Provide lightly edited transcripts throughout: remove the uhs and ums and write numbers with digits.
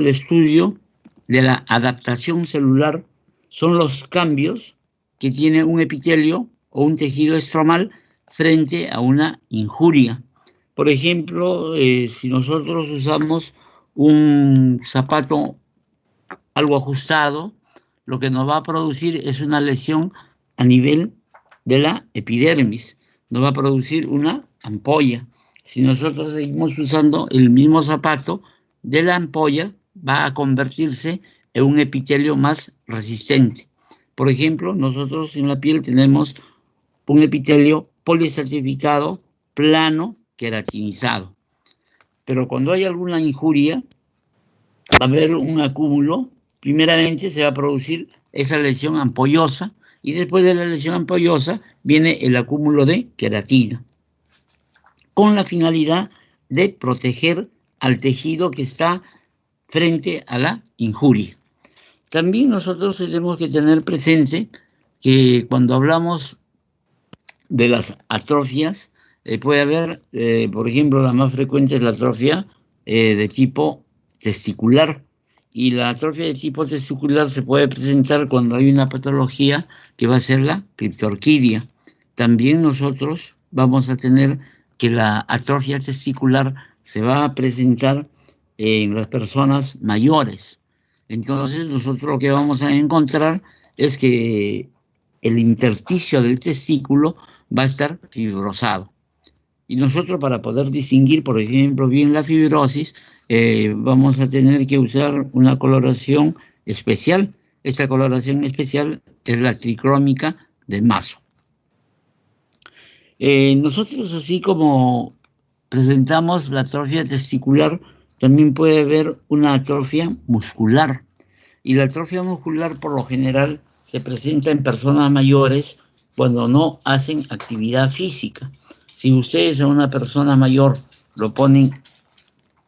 el estudio de la adaptación celular son los cambios que tiene un epitelio o un tejido estromal frente a una injuria. Por ejemplo, si nosotros usamos un zapato algo ajustado, lo que nos va a producir es una lesión a nivel de la epidermis, nos va a producir una ampolla. Si nosotros seguimos usando el mismo zapato, de la ampolla va a convertirse en un epitelio más resistente. Por ejemplo, nosotros en la piel tenemos un epitelio poliestratificado, plano, queratinizado. Pero cuando hay alguna injuria, va a haber un acúmulo. Primeramente se va a producir esa lesión ampollosa y después de la lesión ampollosa viene el acúmulo de queratina, con la finalidad de proteger al tejido que está frente a la injuria. También nosotros tenemos que tener presente que cuando hablamos de las atrofias, puede haber, por ejemplo, la más frecuente es la atrofia de tipo testicular. Y la atrofia de tipo testicular se puede presentar cuando hay una patología que va a ser la criptorquidia. También nosotros vamos a tener que la atrofia testicular se va a presentar en las personas mayores. Entonces nosotros lo que vamos a encontrar es que el intersticio del testículo va a estar fibrosado. Y nosotros para poder distinguir, por ejemplo, bien la fibrosis, vamos a tener que usar una coloración especial. Esta coloración especial es la tricrómica de Maso. Nosotros, así como presentamos la atrofia testicular, también puede haber una atrofia muscular. Y la atrofia muscular, por lo general, se presenta en personas mayores cuando no hacen actividad física. Si ustedes a una persona mayor lo ponen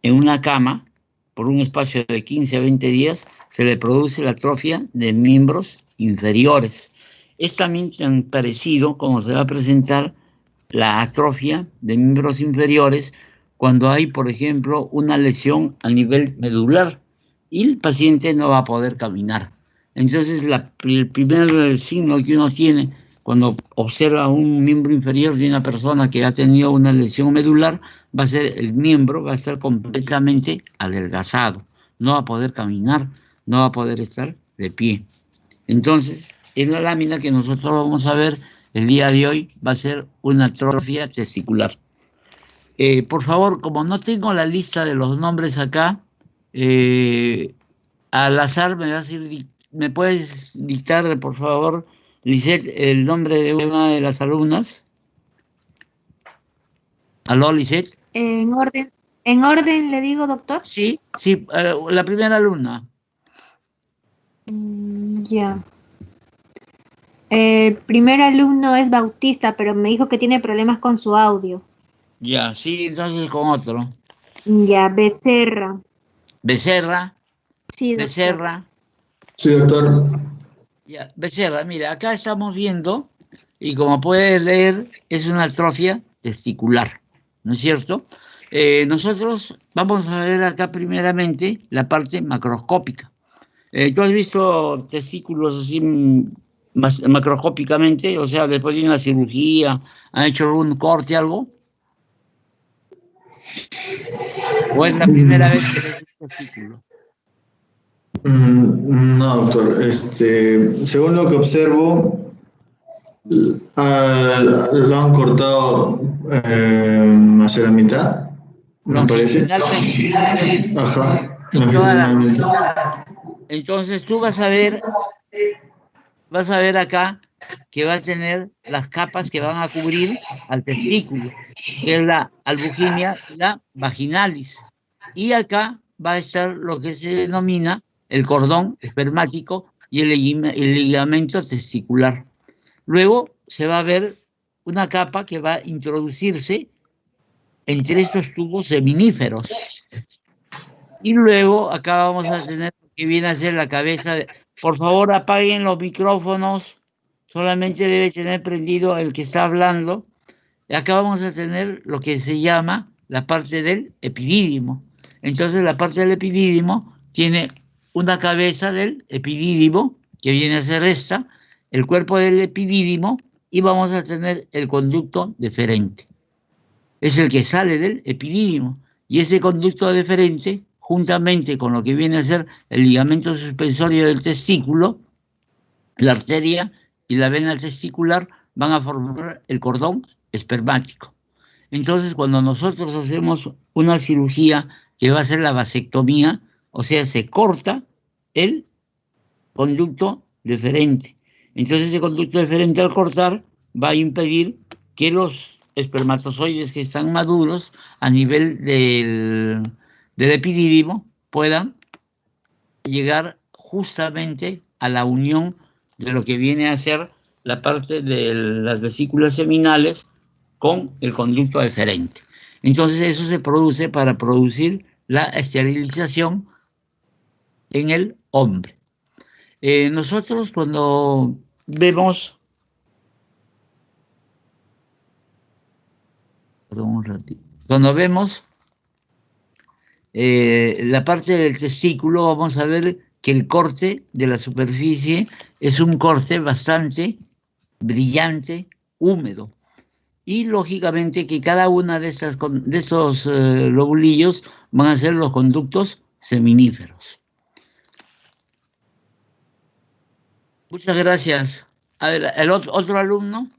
en una cama por un espacio de 15 a 20 días, se le produce la atrofia de miembros inferiores. Es también tan parecido como se va a presentar la atrofia de miembros inferiores cuando hay, por ejemplo, una lesión a nivel medular y el paciente no va a poder caminar. Entonces, el primer signo que uno tiene cuando observa un miembro inferior de una persona que ha tenido una lesión medular, va a ser el miembro, va a estar completamente adelgazado, no va a poder caminar, no va a poder estar de pie. Entonces, en la lámina que nosotros vamos a ver el día de hoy va a ser una atrofia testicular. Por favor, como no tengo la lista de los nombres acá, al azar me puedes dictar, por favor, Lisette, el nombre de una de las alumnas. ¿Aló, Lisette? En orden le digo, doctor. Sí, la primera alumna. Ya. El primer alumno es Bautista, pero me dijo que tiene problemas con su audio. Ya, sí, entonces con otro. Ya, Becerra. Becerra. Sí, doctor. Becerra. Sí, doctor. Ya, Becerra, mira, acá estamos viendo, y como puedes leer, es una atrofia testicular, ¿no es cierto? Nosotros vamos a ver acá primeramente la parte macroscópica. ¿Tú has visto testículos así macroscópicamente? O sea, después de una cirugía, ¿han hecho algún corte, algo? ¿O es la primera vez que ves un testículo? No, doctor. Según lo que observo, lo han cortado hacia la mitad, me parece. Ajá, longitudinalmente. Entonces tú vas a ver acá que va a tener las capas que van a cubrir al testículo, que es la albuginia y la vaginalis. Y acá va a estar lo que se denomina el cordón espermático y el ligamento testicular. Luego se va a ver una capa que va a introducirse entre estos tubos seminíferos. Y luego acá vamos a tener lo que viene a ser la cabeza. Por favor, apaguen los micrófonos. Solamente debe tener prendido el que está hablando. Y acá vamos a tener lo que se llama la parte del epidídimo. Entonces, la parte del epidídimo tiene una cabeza del epidídimo, que viene a ser esta, el cuerpo del epidídimo, y vamos a tener el conducto deferente. Es el que sale del epidídimo. Y ese conducto deferente, juntamente con lo que viene a ser el ligamento suspensorio del testículo, la arteria y la vena testicular, van a formar el cordón espermático. Entonces, cuando nosotros hacemos una cirugía que va a ser la vasectomía, o sea, se corta el conducto deferente. Entonces, ese conducto deferente al cortar va a impedir que los espermatozoides que están maduros a nivel del epidídimo puedan llegar justamente a la unión de lo que viene a ser la parte de las vesículas seminales con el conducto deferente. Entonces eso se produce para producir la esterilización en el hombre. Nosotros cuando vemos... Cuando vemos la parte del testículo, vamos a ver que el corte de la superficie es un corte bastante brillante, húmedo. Y lógicamente que cada una de estos lobulillos van a ser los conductos seminíferos. Muchas gracias. A ver, el otro alumno.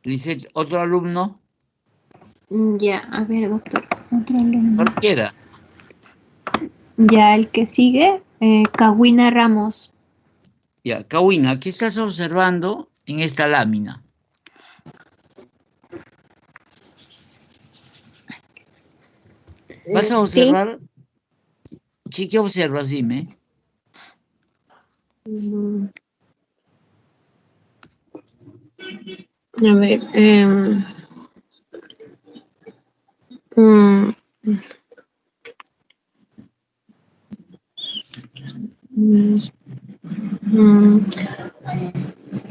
Lisette, otro alumno. Ya, a ver, doctor. Otro alumno. Cualquiera. Ya, el que sigue, Kawina Ramos. Ya, Kawina, ¿qué estás observando en esta lámina? ¿Vas a observar? Sí. ¿Qué observas? Dime. A ver,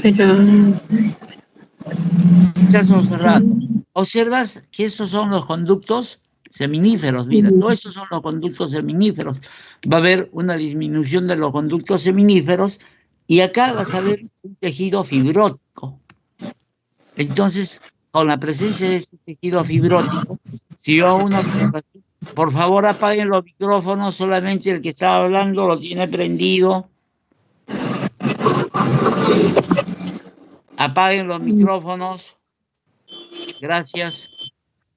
pero estás observando. Observas que estos son los conductos seminíferos. Mira, todos estos son los conductos seminíferos. Va a haber una disminución de los conductos seminíferos y acá vas a ver un tejido fibrótico. Entonces, con la presencia de este tejido fibrótico, si yo hago una observación, por favor apaguen los micrófonos, solamente el que estaba hablando lo tiene prendido. Apaguen los micrófonos. Gracias.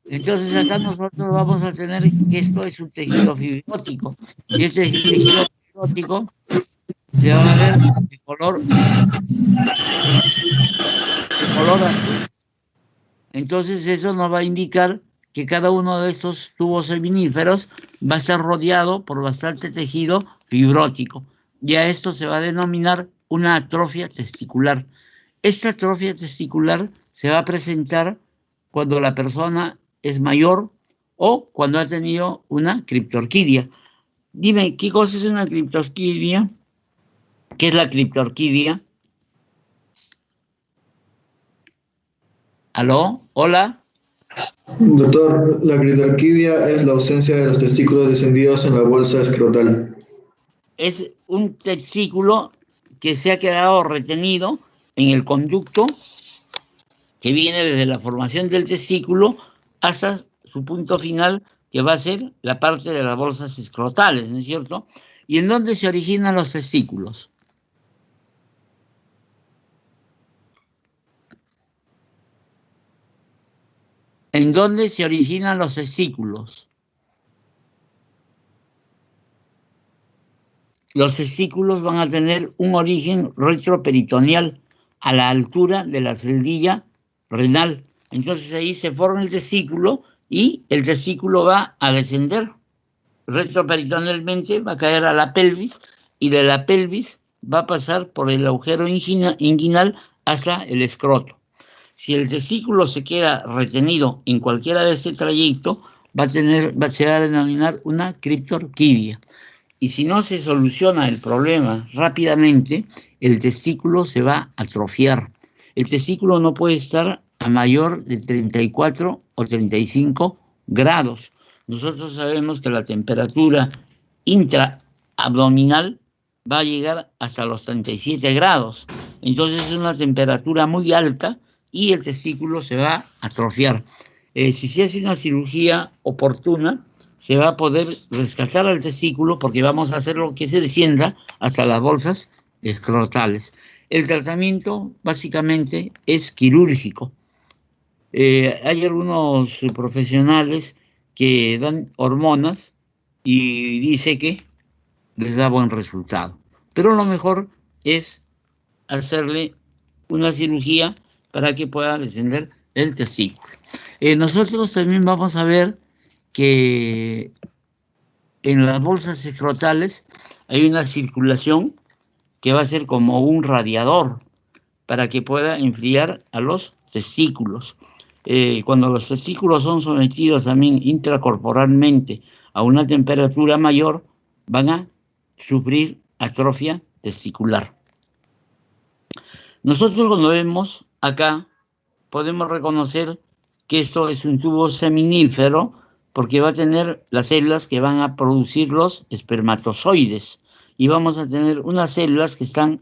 Entonces acá nosotros vamos a tener que esto es un tejido fibrótico. Y este tejido fibrótico se va a ver de color azul. Entonces eso nos va a indicar que cada uno de estos tubos seminíferos va a estar rodeado por bastante tejido fibrótico. Y a esto se va a denominar una atrofia testicular. Esta atrofia testicular se va a presentar cuando la persona es mayor o cuando ha tenido una criptorquidia. Dime, ¿qué cosa es una criptorquidia? ¿Qué es la criptorquidia? ¿Aló? ¿Hola? Doctor, la criptorquidia es la ausencia de los testículos descendidos en la bolsa escrotal. Es un testículo que se ha quedado retenido en el conducto que viene desde la formación del testículo hasta su punto final, que va a ser la parte de las bolsas escrotales, ¿no es cierto? ¿Y en dónde se originan los testículos? ¿En dónde se originan los testículos? Los testículos van a tener un origen retroperitoneal a la altura de la celdilla renal. Entonces ahí se forma el testículo y el testículo va a descender retroperitonealmente, va a caer a la pelvis y de la pelvis va a pasar por el agujero inguinal hasta el escroto. Si el testículo se queda retenido en cualquiera de este trayecto, se va a denominar una criptorquidia. Y si no se soluciona el problema rápidamente, el testículo se va a atrofiar. El testículo no puede estar a mayor de 34 o 35 grados. nosotros sabemos que la temperatura intraabdominal va a llegar hasta los 37 grados. Entonces es una temperatura muy alta y el testículo se va a atrofiar. Si se hace una cirugía oportuna, se va a poder rescatar al testículo porque vamos a hacerlo que se descienda hasta las bolsas escrotales. El tratamiento básicamente es quirúrgico. Hay algunos profesionales que dan hormonas y dice que les da buen resultado. Pero lo mejor es hacerle una cirugía para que pueda descender el testículo. Nosotros también vamos a ver que en las bolsas escrotales hay una circulación que va a ser como un radiador para que pueda enfriar a los testículos. Cuando los testículos son sometidos también intracorporalmente a una temperatura mayor, van a sufrir atrofia testicular. Nosotros cuando vemos acá, podemos reconocer que esto es un tubo seminífero porque va a tener las células que van a producir los espermatozoides y vamos a tener unas células que están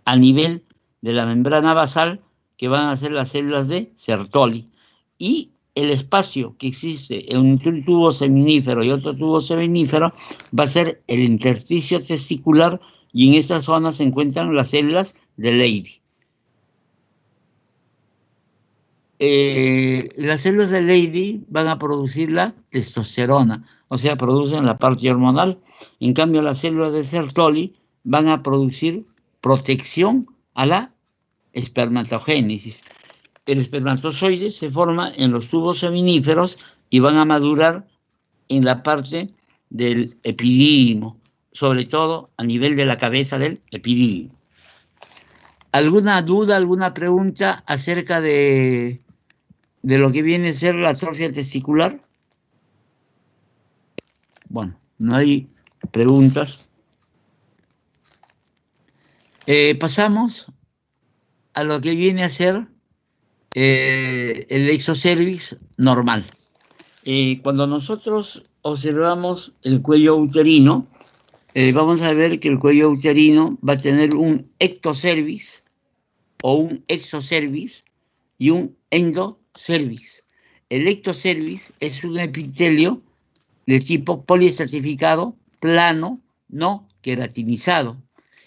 a nivel de la membrana basal que van a ser las células de Sertoli. Y el espacio que existe entre un tubo seminífero y otro tubo seminífero va a ser el intersticio testicular y en esta zona se encuentran las células de Leydig. Las células de Leydig van a producir la testosterona, o sea, producen la parte hormonal. En cambio, las células de Sertoli van a producir protección a la espermatogénesis. El espermatozoide se forma en los tubos seminíferos y van a madurar en la parte del epidídimo, sobre todo a nivel de la cabeza del epidídimo. ¿Alguna duda, alguna pregunta acerca de lo que viene a ser la atrofia testicular? Bueno, no hay preguntas. Pasamos a lo que viene a ser el exocervix normal. Cuando nosotros observamos el cuello uterino, vamos a ver que el cuello uterino va a tener un ectocervix o un exocervix y un endocervix. El ectocervix es un epitelio de tipo poliestratificado, plano, no queratinizado.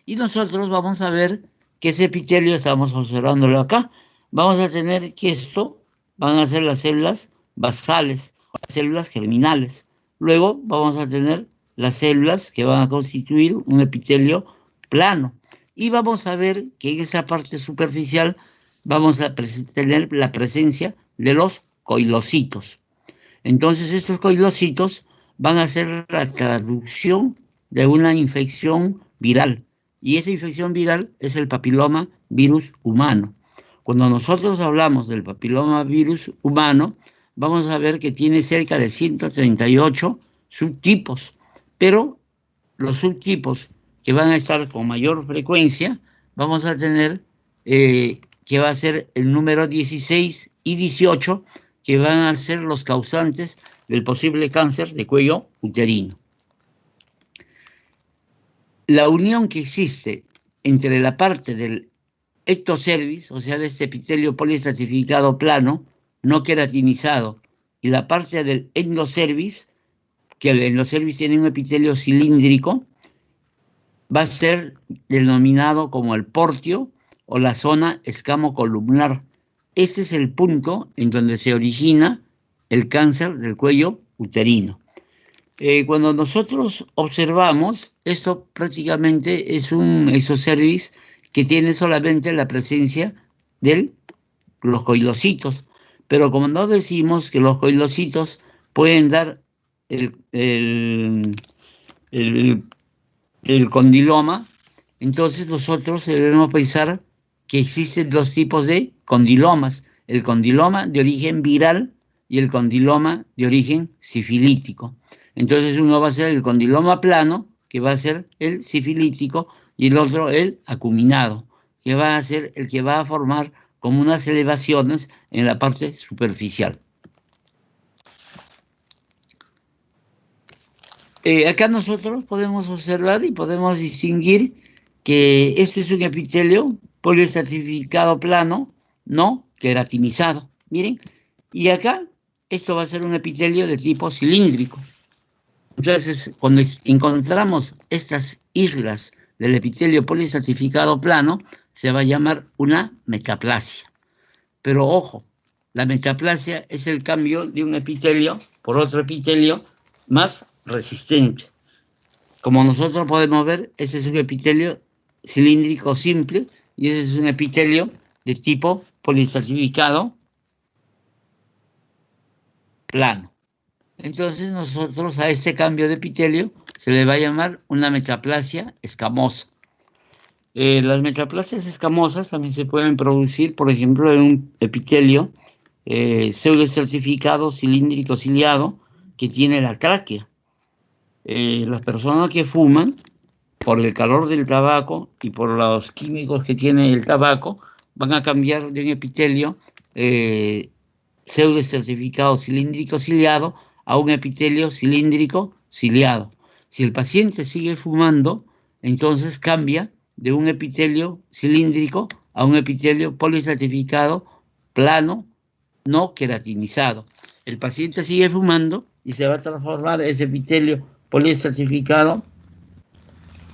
Y nosotros vamos a ver que ese epitelio, estamos observándolo acá, vamos a tener que esto van a ser las células basales, las células germinales. Luego vamos a tener las células que van a constituir un epitelio plano. Y vamos a ver que en esa parte superficial vamos a tener la presencia de los coilocitos. Entonces estos coilocitos van a ser la traducción de una infección viral. Y esa infección viral es el papiloma virus humano. Cuando nosotros hablamos del papiloma virus humano, vamos a ver que tiene cerca de 138 subtipos, pero los subtipos que van a estar con mayor frecuencia, vamos a tener que va a ser el número 16 y 18, que van a ser los causantes del posible cáncer de cuello uterino. La unión que existe entre la parte del ectocervix, o sea, de este epitelio poliestratificado plano, no queratinizado, y la parte del endocervix, que el endocervix tiene un epitelio cilíndrico, va a ser denominado como el portio o la zona escamocolumnar. Este es el punto en donde se origina el cáncer del cuello uterino. Cuando nosotros observamos, esto prácticamente es un exocervix que tiene solamente la presencia de los coilocitos, pero como no decimos que los coilocitos pueden dar el condiloma, entonces nosotros debemos pensar que existen dos tipos de condilomas, el condiloma de origen viral y el condiloma de origen sifilítico. Entonces uno va a ser el condiloma plano, que va a ser el sifilítico, y el otro el acuminado, que va a ser el que va a formar como unas elevaciones en la parte superficial. Acá nosotros podemos observar y podemos distinguir que esto es un epitelio poliestratificado plano, no queratinizado. Miren, y acá esto va a ser un epitelio de tipo cilíndrico. Entonces, cuando encontramos estas islas del epitelio poliestratificado plano, se va a llamar una metaplasia. Pero ojo, la metaplasia es el cambio de un epitelio por otro epitelio más resistente. Como nosotros podemos ver, ese es un epitelio cilíndrico simple y ese es un epitelio de tipo poliestratificado plano. Entonces nosotros a este cambio de epitelio se le va a llamar una metaplasia escamosa. Las metaplasias escamosas también se pueden producir, por ejemplo, en un epitelio pseudoestratificado cilíndrico ciliado que tiene la tráquea. Las personas que fuman, por el calor del tabaco y por los químicos que tiene el tabaco, van a cambiar de un epitelio pseudoestratificado cilíndrico ciliado a un epitelio cilíndrico ciliado. Si el paciente sigue fumando, entonces cambia de un epitelio cilíndrico a un epitelio poliestratificado plano no queratinizado. El paciente sigue fumando y se va a transformar ese epitelio poliestratificado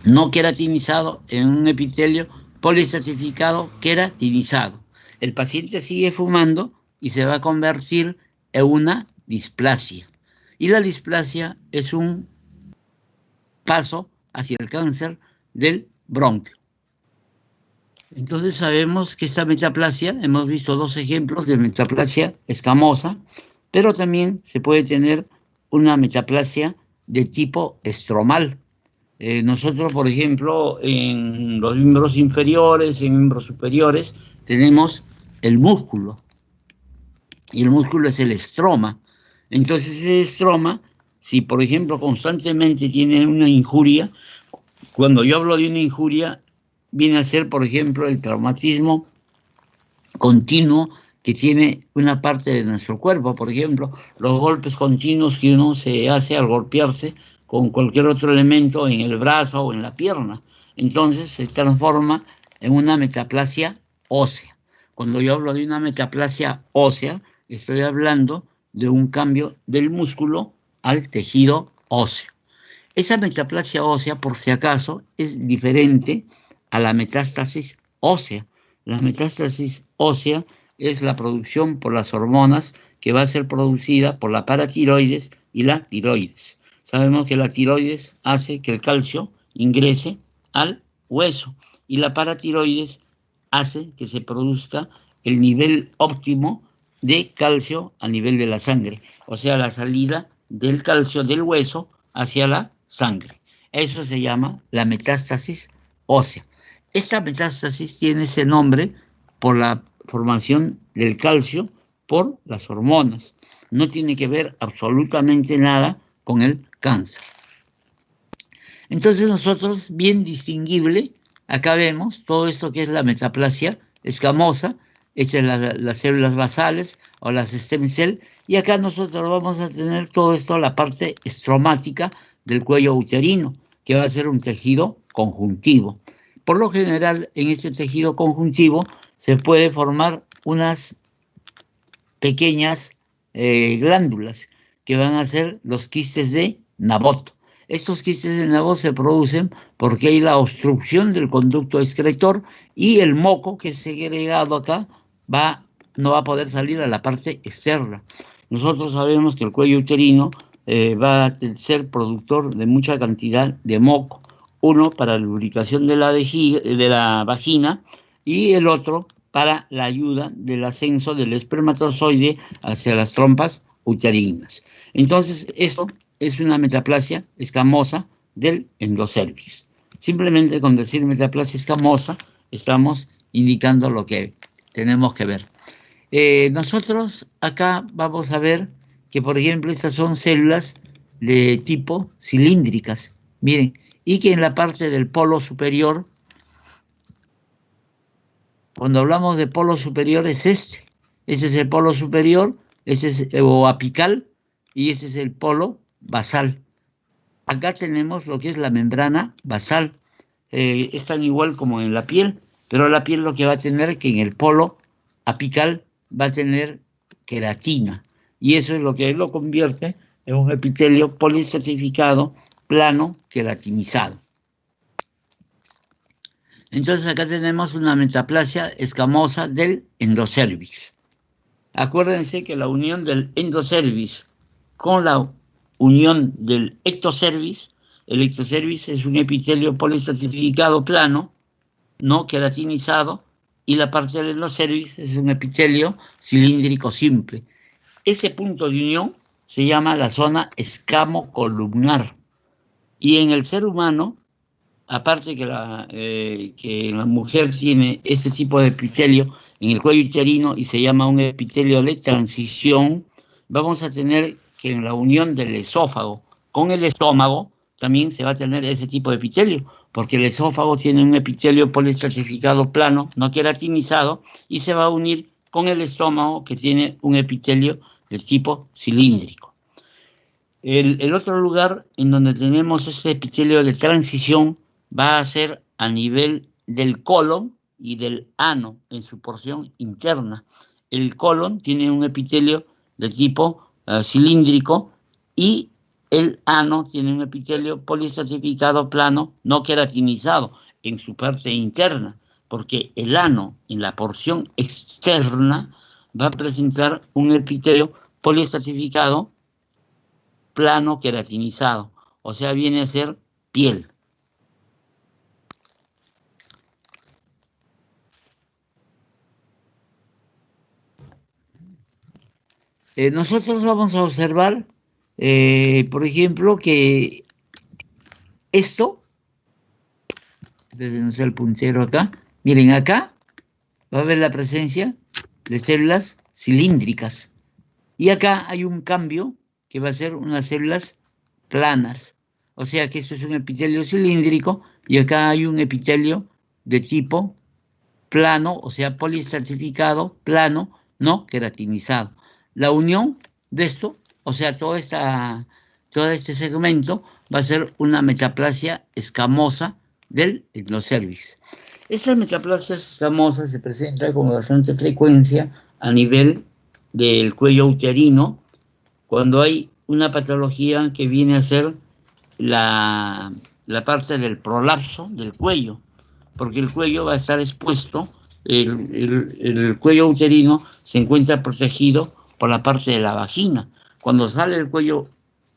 no queratinizado en un epitelio poliestratificado queratinizado. El paciente sigue fumando y se va a convertir en una displasia. Y la displasia es un paso hacia el cáncer del bronquio. Entonces sabemos que esta metaplasia, hemos visto dos ejemplos de metaplasia escamosa, pero también se puede tener una metaplasia de tipo estromal. Nosotros, por ejemplo, en los miembros inferiores, en miembros superiores, tenemos el músculo. Y el músculo es el estroma. Entonces ese estroma, si por ejemplo constantemente tiene una injuria, cuando yo hablo de una injuria, viene a ser, por ejemplo, el traumatismo continuo que tiene una parte de nuestro cuerpo. Por ejemplo, los golpes continuos que uno se hace al golpearse con cualquier otro elemento en el brazo o en la pierna. Entonces se transforma en una metaplasia ósea. Cuando yo hablo de una metaplasia ósea, estoy hablando de un cambio del músculo al tejido óseo. Esa metaplasia ósea, por si acaso, es diferente a la metástasis ósea. La metástasis ósea es la producción por las hormonas que va a ser producida por la paratiroides y la tiroides. Sabemos que la tiroides hace que el calcio ingrese al hueso y la paratiroides hace que se produzca el nivel óptimo de calcio a nivel de la sangre, o sea, la salida del calcio del hueso hacia la sangre. Eso se llama la metástasis ósea. Esta metástasis tiene ese nombre por la formación del calcio por las hormonas. No tiene que ver absolutamente nada con el cáncer. Entonces nosotros, bien distinguible, acá vemos todo esto que es la metaplasia escamosa, estas son las células basales o las stem cell, y acá nosotros vamos a tener todo esto, la parte estromática del cuello uterino, que va a ser un tejido conjuntivo. Por lo general, en este tejido conjuntivo se puede formar unas pequeñas glándulas que van a ser los quistes de Nabot. Estos quistes de Nabot se producen porque hay la obstrucción del conducto excretor y el moco que es segregado acá no va a poder salir a la parte externa. Nosotros sabemos que el cuello uterino va a ser productor de mucha cantidad de moco. Uno para la lubricación de la vagina y el otro para la ayuda del ascenso del espermatozoide hacia las trompas uterinas. Entonces, esto es una metaplasia escamosa del endocervix. Simplemente con decir metaplasia escamosa estamos indicando lo que tenemos que ver. Nosotros acá vamos a ver que, por ejemplo, estas son células de tipo cilíndricas. Miren, y que en la parte del polo superior, cuando hablamos de polo superior es este es el polo superior, este es o apical y este es el polo basal. acá tenemos lo que es la membrana basal. Es tan igual como en la piel, pero la piel lo que va a tener que en el polo apical va a tener queratina. Y eso es lo que lo convierte en un epitelio poliestratificado, plano, queratinizado. Entonces acá tenemos una metaplasia escamosa del endocervix. Acuérdense que la unión del endocervix con la unión del ectocervix, el ectocervix es un epitelio poliestratificado plano, no queratinizado, y la parte del endocervix es un epitelio cilíndrico simple. Ese punto de unión se llama la zona escamocolumnar. Y en el ser humano, aparte que la mujer tiene este tipo de epitelio en el cuello uterino y se llama un epitelio de transición, vamos a tener que en la unión del esófago con el estómago también se va a tener ese tipo de epitelio, porque el esófago tiene un epitelio poliestratificado plano, no queratinizado, y se va a unir con el estómago que tiene un epitelio de tipo cilíndrico. El otro lugar en donde tenemos este epitelio de transición va a ser a nivel del colon y del ano en su porción interna. El colon tiene un epitelio de tipo cilíndrico y el ano tiene un epitelio poliestratificado plano, no queratinizado en su parte interna, porque el ano en la porción externa va a presentar un epitelio poliestratificado plano queratinizado, o sea, viene a ser piel. Nosotros vamos a observar, por ejemplo, que esto, no sé el puntero acá, miren acá, va a haber la presencia de células cilíndricas. Y acá hay un cambio que va a ser unas células planas. O sea que esto es un epitelio cilíndrico y acá hay un epitelio de tipo plano, o sea, poliestratificado, plano, no queratinizado. La unión de esto, o sea, todo este segmento va a ser una metaplasia escamosa del endocervix. Esta metaplasia escamosa se presenta con bastante frecuencia a nivel del cuello uterino cuando hay una patología que viene a ser la parte del prolapso del cuello, porque el cuello va a estar expuesto, el cuello uterino se encuentra protegido por la parte de la vagina. Cuando sale el cuello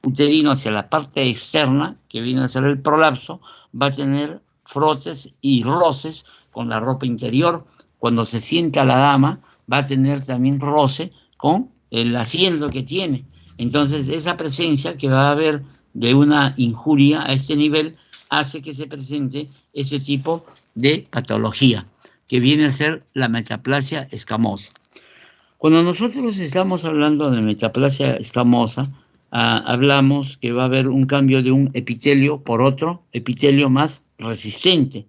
uterino hacia la parte externa, que viene a ser el prolapso, va a tener frotes y roces con la ropa interior. Cuando se sienta la dama, va a tener también roce con el asiento que tiene. Entonces, esa presencia que va a haber de una injuria a este nivel hace que se presente ese tipo de patología, que viene a ser la metaplasia escamosa. Cuando nosotros estamos hablando de metaplasia escamosa, hablamos que va a haber un cambio de un epitelio por otro epitelio más resistente.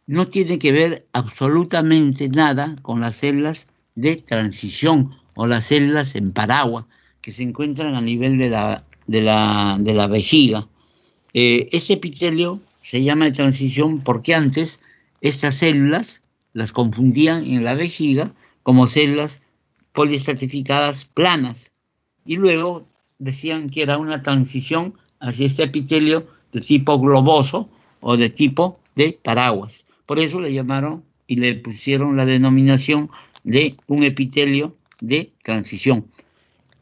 No tiene que ver absolutamente nada con las células de transición o las células en paraguas que se encuentran a nivel de la vejiga. Este epitelio se llama de transición porque antes estas células las confundían en la vejiga como células poliestratificadas planas y luego decían que era una transición hacia este epitelio de tipo globoso o de tipo de paraguas. Por eso le llamaron y le pusieron la denominación de un epitelio de transición.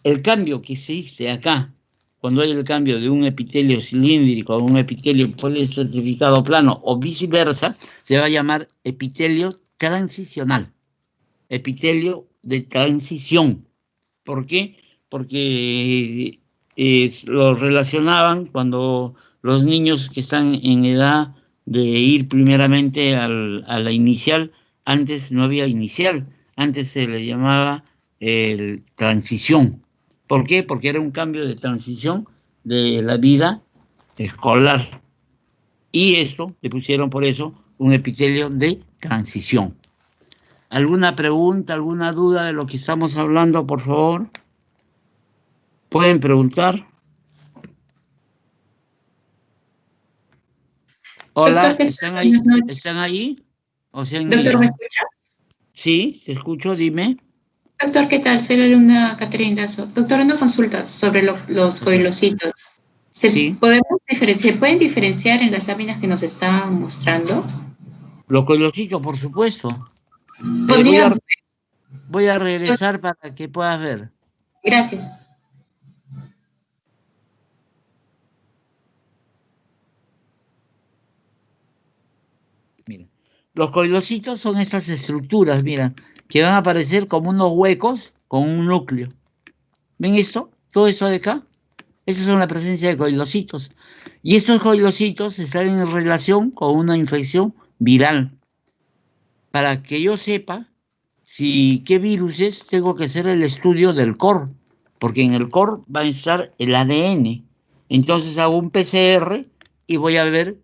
El cambio que existe acá, cuando hay el cambio de un epitelio cilíndrico a un epitelio poliestratificado plano o viceversa, se va a llamar epitelio transicional, epitelio de transición. ¿Por qué? Porque lo relacionaban cuando los niños que están en edad de ir primeramente a la inicial, antes no había inicial, antes se le llamaba transición. ¿Por qué? Porque era un cambio de transición de la vida escolar. Y esto le pusieron por eso un epitelio de transición. ¿Alguna pregunta, alguna duda de lo que estamos hablando, por favor? ¿Pueden preguntar? Hola, Doctor, ¿qué tal? ¿están ahí? Buenas noches. ¿Están ahí? ¿O se han Doctor, ido? ¿me escucha? Sí, te escucho, dime. Doctor, ¿qué tal? Soy la alumna Caterina Lazo. Doctor, una consulta sobre los coilocitos. Sí. ¿Se pueden diferenciar en las láminas que nos están mostrando? Los coilocitos, por supuesto. Podría, Voy a regresar para que puedas ver. gracias. Mira, los coilocitos son estas estructuras, mira, que van a aparecer como unos huecos con un núcleo. ¿Ven esto? Todo eso de acá. Esas son la presencia de coilocitos. Y estos coilocitos están en relación con una infección viral. Para que yo sepa si qué virus es, tengo que hacer el estudio del core, porque en el core va a estar el ADN. Entonces hago un PCR y voy a ver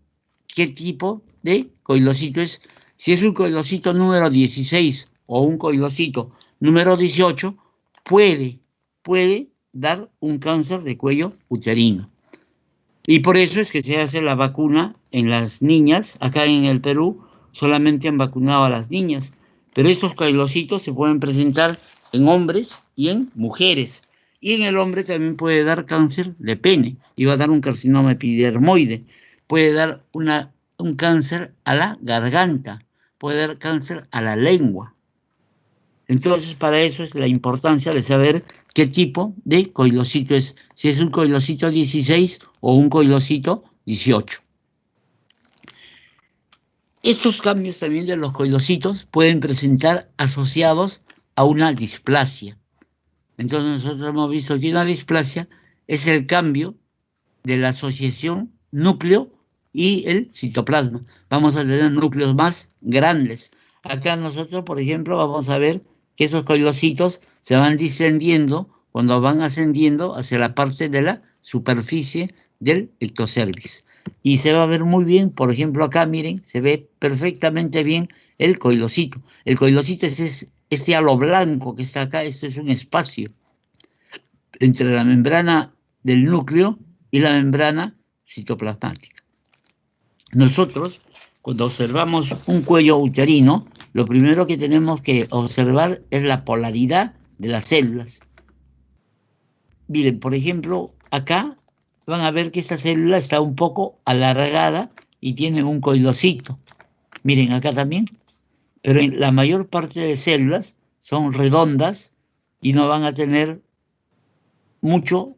qué tipo de coilocito es. Si es un coilocito número 16 o un coilocito número 18, puede dar un cáncer de cuello uterino. Y por eso es que se hace la vacuna en las niñas. Acá en el Perú solamente han vacunado a las niñas, pero estos coilocitos se pueden presentar en hombres y en mujeres. Y en el hombre también puede dar cáncer de pene y va a dar un carcinoma epidermoide. Puede dar un cáncer a la garganta, puede dar cáncer a la lengua. Entonces, para eso es la importancia de saber qué tipo de coilocito es, si es un coilocito 16 o un coilocito 18. Estos cambios también de los coilocitos pueden presentar asociados a una displasia. Entonces, nosotros hemos visto que una displasia es el cambio de la asociación núcleo y el citoplasma. Vamos a tener núcleos más grandes. Acá nosotros, por ejemplo, vamos a ver que esos coilocitos se van descendiendo cuando van ascendiendo hacia la parte de la superficie del ectocervix. Y se va a ver muy bien, por ejemplo, acá, miren, se ve perfectamente bien el coilocito. El coilocito es este halo blanco que está acá, esto es un espacio entre la membrana del núcleo y la membrana citoplasmática. Nosotros, cuando observamos un cuello uterino, lo primero que tenemos que observar es la polaridad de las células. Miren, por ejemplo, acá van a ver que esta célula está un poco alargada y tiene un coilocito. Miren, acá también. Pero en la mayor parte de células son redondas y no van a tener mucho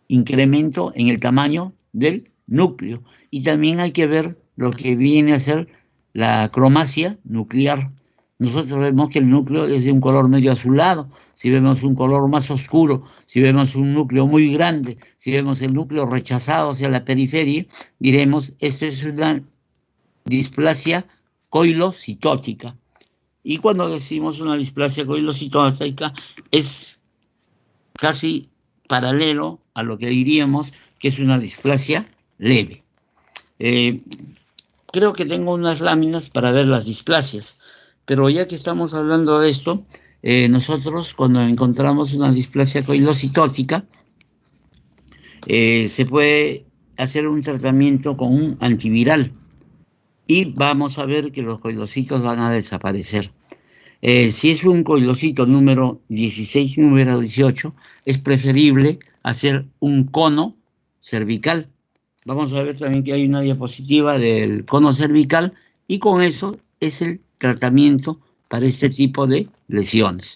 incremento en el tamaño del núcleo. Y también hay que ver lo que viene a ser la cromacia nuclear. Nosotros vemos que el núcleo es de un color medio azulado. Si vemos un color más oscuro, si vemos un núcleo muy grande, si vemos el núcleo rechazado hacia la periferia, diremos, esto es una displasia coilocitótica. Y cuando decimos una displasia coilocitótica, es casi paralelo a lo que diríamos que es una displasia leve. Creo que tengo unas láminas para ver las displasias, pero ya que estamos hablando de esto, nosotros cuando encontramos una displasia coilocitótica, se puede hacer un tratamiento con un antiviral y vamos a ver que los coilocitos van a desaparecer. Si es un coilocito número 16, número 18, es preferible hacer un cono cervical. Vamos a ver también que hay una diapositiva del cono cervical y con eso es el tratamiento para este tipo de lesiones.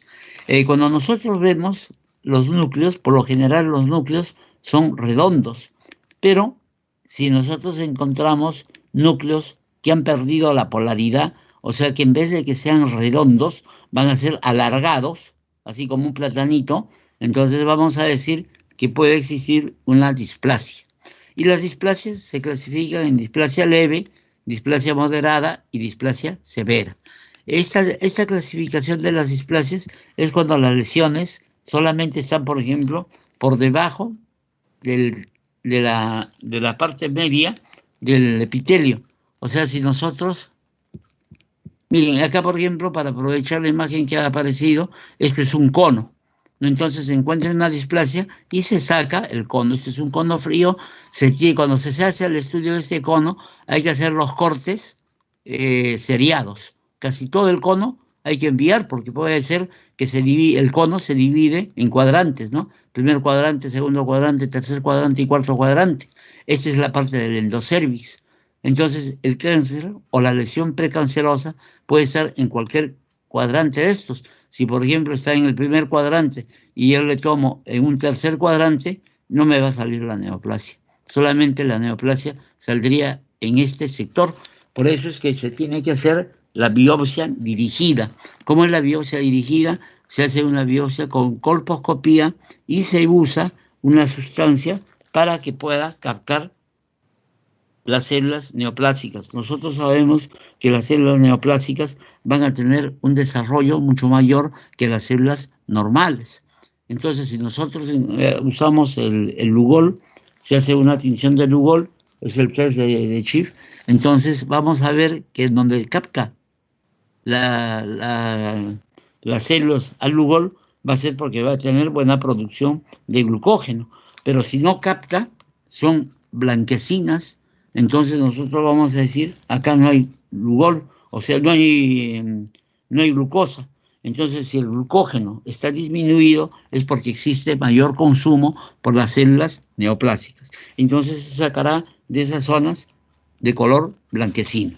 Cuando nosotros vemos los núcleos, por lo general los núcleos son redondos, pero si nosotros encontramos núcleos que han perdido la polaridad, o sea que en vez de que sean redondos, van a ser alargados, así como un platanito, entonces vamos a decir que puede existir una displasia. Y las displasias se clasifican en displasia leve, displasia moderada y displasia severa. Esta clasificación de las displasias es cuando las lesiones solamente están, por ejemplo, por debajo de la parte media del epitelio. O sea, si nosotros, miren, acá por ejemplo, para aprovechar la imagen que ha aparecido, esto es un cono. ¿no? Entonces se encuentra una displasia y se saca el cono. Este es un cono frío. Cuando se hace el estudio de este cono, hay que hacer los cortes seriados. Casi todo el cono hay que enviar porque puede ser que el cono se divide en cuadrantes, ¿no? Primer cuadrante, segundo cuadrante, tercer cuadrante y cuarto cuadrante. Esta es la parte del endocérvix. Entonces, el cáncer o la lesión precancerosa puede estar en cualquier cuadrante de estos. Si, por ejemplo, está en el primer cuadrante y yo le tomo en un tercer cuadrante, no me va a salir la neoplasia. Solamente la neoplasia saldría en este sector. Por eso es que se tiene que hacer la biopsia dirigida. ¿Cómo es la biopsia dirigida? Se hace una biopsia con colposcopía y se usa una sustancia para que pueda captar las células neoplásicas. Nosotros sabemos que las células neoplásicas van a tener un desarrollo mucho mayor que las células normales. Entonces, si nosotros usamos el Lugol, se hace una tinción de Lugol, es el test de Schiff, entonces vamos a ver que donde capta las células al Lugol va a ser porque va a tener buena producción de glucógeno, pero si no capta, son blanquecinas, entonces nosotros vamos a decir, acá no hay Lugol, o sea, no hay glucosa. Entonces, si el glucógeno está disminuido, es porque existe mayor consumo por las células neoplásicas. Entonces, se sacará de esas zonas de color blanquecino.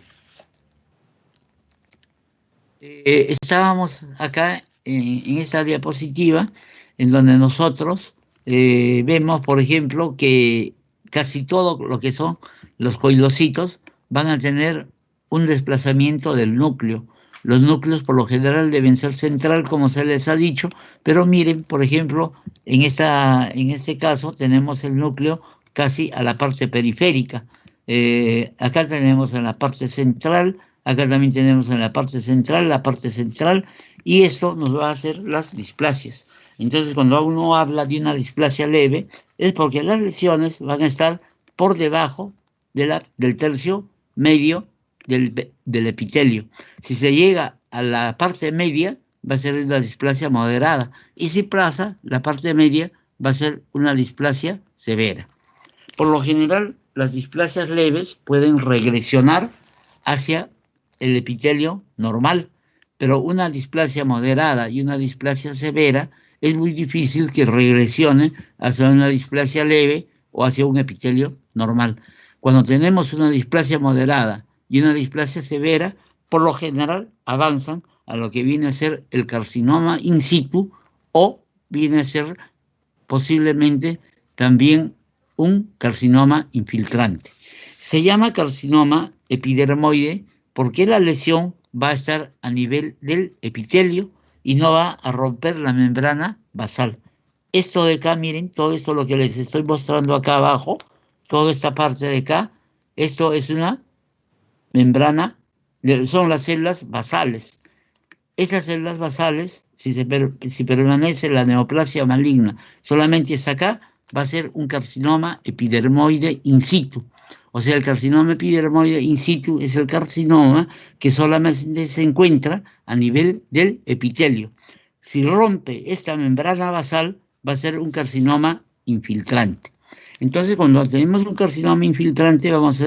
Estábamos acá en esta diapositiva, en donde nosotros vemos, por ejemplo, que casi todo lo que son los coilocitos van a tener un desplazamiento del núcleo. Los núcleos por lo general deben ser central, como se les ha dicho, pero miren, por ejemplo, en este caso tenemos el núcleo casi a la parte periférica. Acá tenemos en la parte central, acá también tenemos en la parte central, y esto nos va a hacer las displasias. Entonces, cuando uno habla de una displasia leve, es porque las lesiones van a estar por debajo del tercio medio del epitelio. Si se llega a la parte media, va a ser una displasia moderada, y si pasa la parte media, va a ser una displasia severa. Por lo general, las displasias leves pueden regresionar hacia el epitelio normal, pero una displasia moderada y una displasia severa es muy difícil que regresione hacia una displasia leve o hacia un epitelio normal. Cuando tenemos una displasia moderada y una displasia severa, por lo general avanzan a lo que viene a ser el carcinoma in situ o viene a ser posiblemente también un carcinoma infiltrante. Se llama carcinoma epidermoide porque la lesión va a estar a nivel del epitelio y no va a romper la membrana basal. Esto de acá, miren, todo esto lo que les estoy mostrando acá abajo, toda esta parte de acá, esto es una membrana, son las células basales. Esas células basales, si permanece la neoplasia maligna solamente es acá, va a ser un carcinoma epidermoide in situ. O sea, el carcinoma epidermoide in situ es el carcinoma que solamente se encuentra a nivel del epitelio. Si rompe esta membrana basal, va a ser un carcinoma infiltrante. Entonces, cuando tenemos un carcinoma infiltrante, vamos a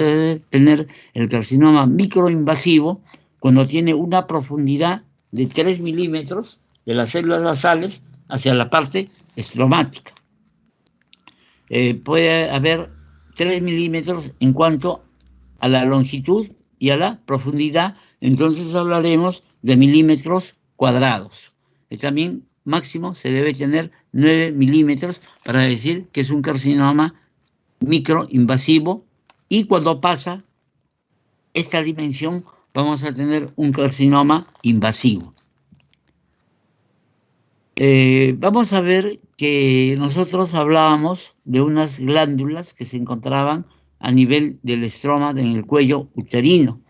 tener el carcinoma microinvasivo cuando tiene una profundidad de 3 milímetros de las células basales hacia la parte estromática. Puede haber 3 milímetros en cuanto a la longitud y a la profundidad, entonces hablaremos de milímetros cuadrados. También máximo se debe tener 9 milímetros para decir que es un carcinoma microinvasivo, y cuando pasa esta dimensión vamos a tener un carcinoma invasivo. Vamos a ver que nosotros hablábamos de unas glándulas que se encontraban a nivel del estroma en el cuello uterino.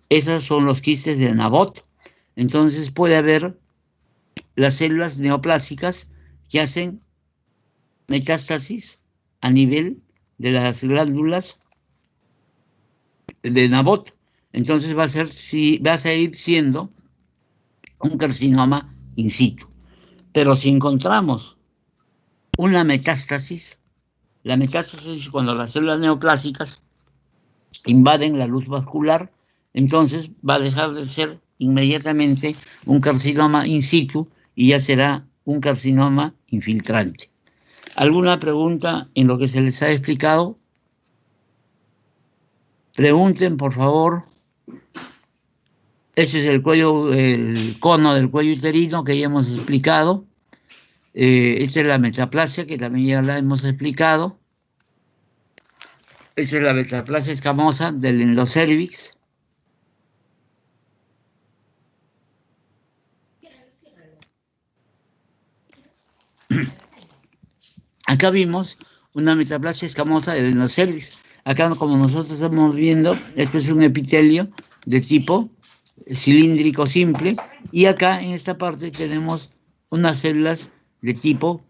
Esas son los quistes de Nabot. Entonces puede haber las células neoplásicas que hacen metástasis a nivel de las glándulas de Nabot. Entonces va a seguir siendo un carcinoma in situ. Pero si encontramos una metástasis, la metástasis es cuando las células neoplásicas invaden la luz vascular, entonces va a dejar de ser inmediatamente un carcinoma in situ y ya será un carcinoma infiltrante. ¿Alguna pregunta en lo que se les ha explicado? Pregunten, por favor. Ese es el cuello, el cono del cuello uterino que ya hemos explicado. Esta es la metaplasia, que también ya la hemos explicado. Esta es la metaplasia escamosa del endocervix. Acá vimos una metaplasia escamosa del endocervix. Acá, como nosotros estamos viendo, esto es un epitelio de tipo cilíndrico simple, y acá en esta parte tenemos unas células de tipo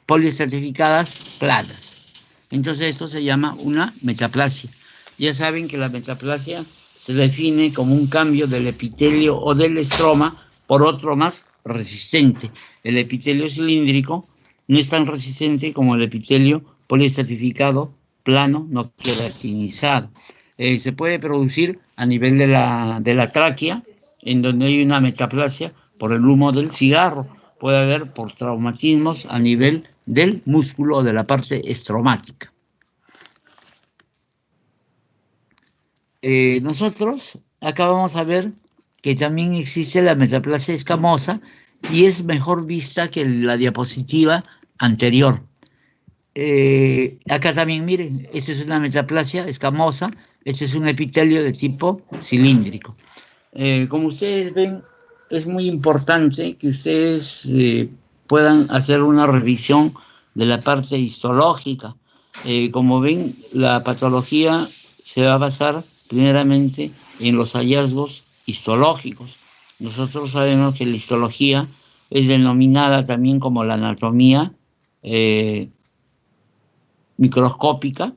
poliestratificadas planas. Entonces esto se llama una metaplasia. Ya saben que la metaplasia se define como un cambio del epitelio o del estroma por otro más resistente. El epitelio cilíndrico no es tan resistente como el epitelio poliestratificado plano no queratinizado. Se puede producir a nivel de la tráquea, en donde hay una metaplasia por el humo del cigarro. Puede haber por traumatismos a nivel del músculo o de la parte estromática. Nosotros acá vamos a ver que también existe la metaplasia escamosa y es mejor vista que la diapositiva anterior. Acá también miren, esto es una metaplasia escamosa, este es un epitelio de tipo cilíndrico. Como ustedes ven, es muy importante que ustedes puedan hacer una revisión de la parte histológica. Como ven, la patología se va a basar primeramente en los hallazgos histológicos. Nosotros sabemos que la histología es denominada también como la anatomía microscópica,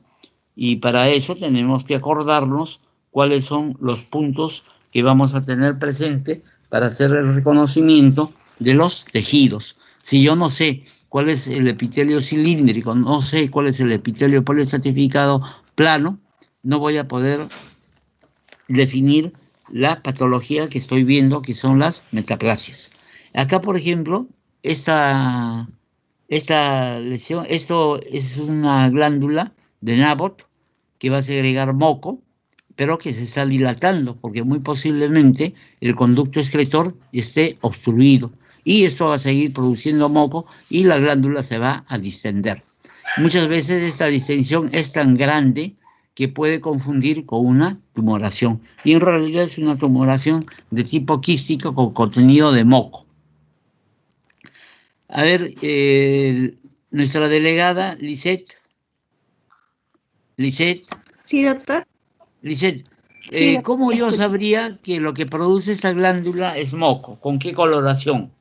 y para eso tenemos que acordarnos cuáles son los puntos que vamos a tener presente para hacer el reconocimiento de los tejidos. Si yo no sé cuál es el epitelio cilíndrico, no sé cuál es el epitelio poliestratificado plano, no voy a poder definir la patología que estoy viendo, que son las metaplasias. Acá, por ejemplo, esta lesión, esto es una glándula de Nabot que va a segregar moco, pero que se está dilatando, porque muy posiblemente el conducto excretor esté obstruido, y esto va a seguir produciendo moco y la glándula se va a distender. Muchas veces esta distensión es tan grande que puede confundir con una tumoración, y en realidad es una tumoración de tipo quístico con contenido de moco. A ver, nuestra delegada, Lisette. Sí, doctor. Lisette, Sí, ¿cómo yo escucho. sabría que lo que produce esta glándula es moco? ¿Con qué coloración?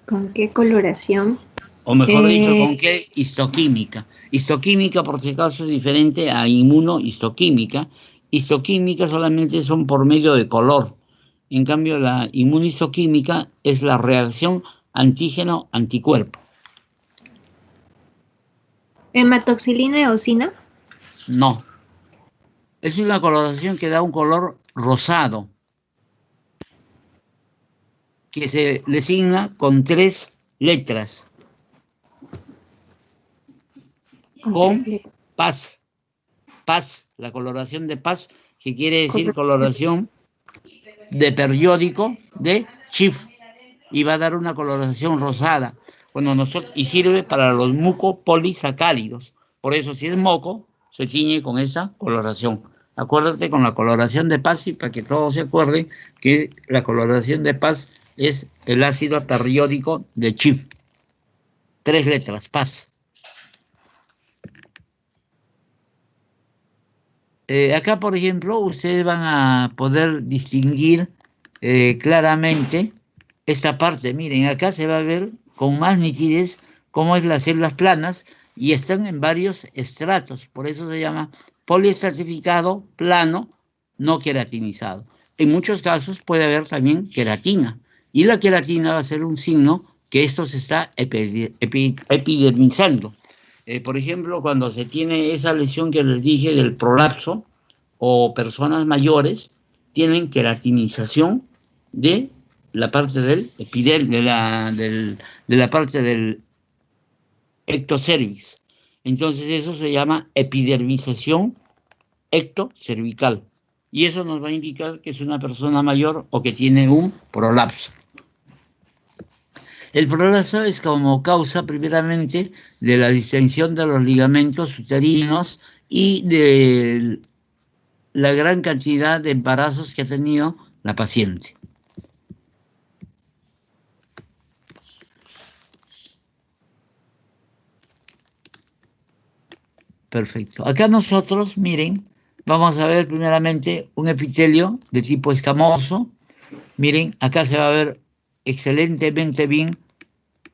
¿Con qué coloración? O mejor dicho, ¿con qué histoquímica? Histoquímica, por si acaso, es diferente a inmunohistoquímica. Histoquímica solamente son por medio de color. En cambio, la inmunistoquímica es la reacción antígeno-anticuerpo. ¿Hematoxilina eosina? No. Es una coloración que da un color rosado, que se designa con 3 letras. Con paz. Paz, la coloración de paz, que quiere decir coloración de periódico de Schiff, y va a dar una coloración rosada y sirve para los mucopolisacáridos. Por eso, si es moco, se tiñe con esa coloración. Acuérdate con la coloración de paz, y para que todos se acuerden que la coloración de paz es el ácido periódico de Schiff. 3 letras, paz. Acá, por ejemplo, ustedes van a poder distinguir claramente esta parte. Miren, acá se va a ver con más nitidez cómo es las células planas, y están en varios estratos. Por eso se llama poliestratificado plano no queratinizado. en muchos casos puede haber también queratina. Y la queratina va a ser un signo que esto se está epidermizando. Por ejemplo, cuando se tiene esa lesión que les dije del prolapso, o personas mayores tienen queratinización de la parte del de la parte del ectocervix. Entonces eso se llama epidermización ectocervical. Y eso nos va a indicar que es una persona mayor o que tiene un prolapso. El prolapso es como causa primeramente de la distensión de los ligamentos uterinos y de la gran cantidad de embarazos que ha tenido la paciente. Perfecto. Acá nosotros, miren, vamos a ver primeramente un epitelio de tipo escamoso. Miren, acá se va a ver excelentemente bien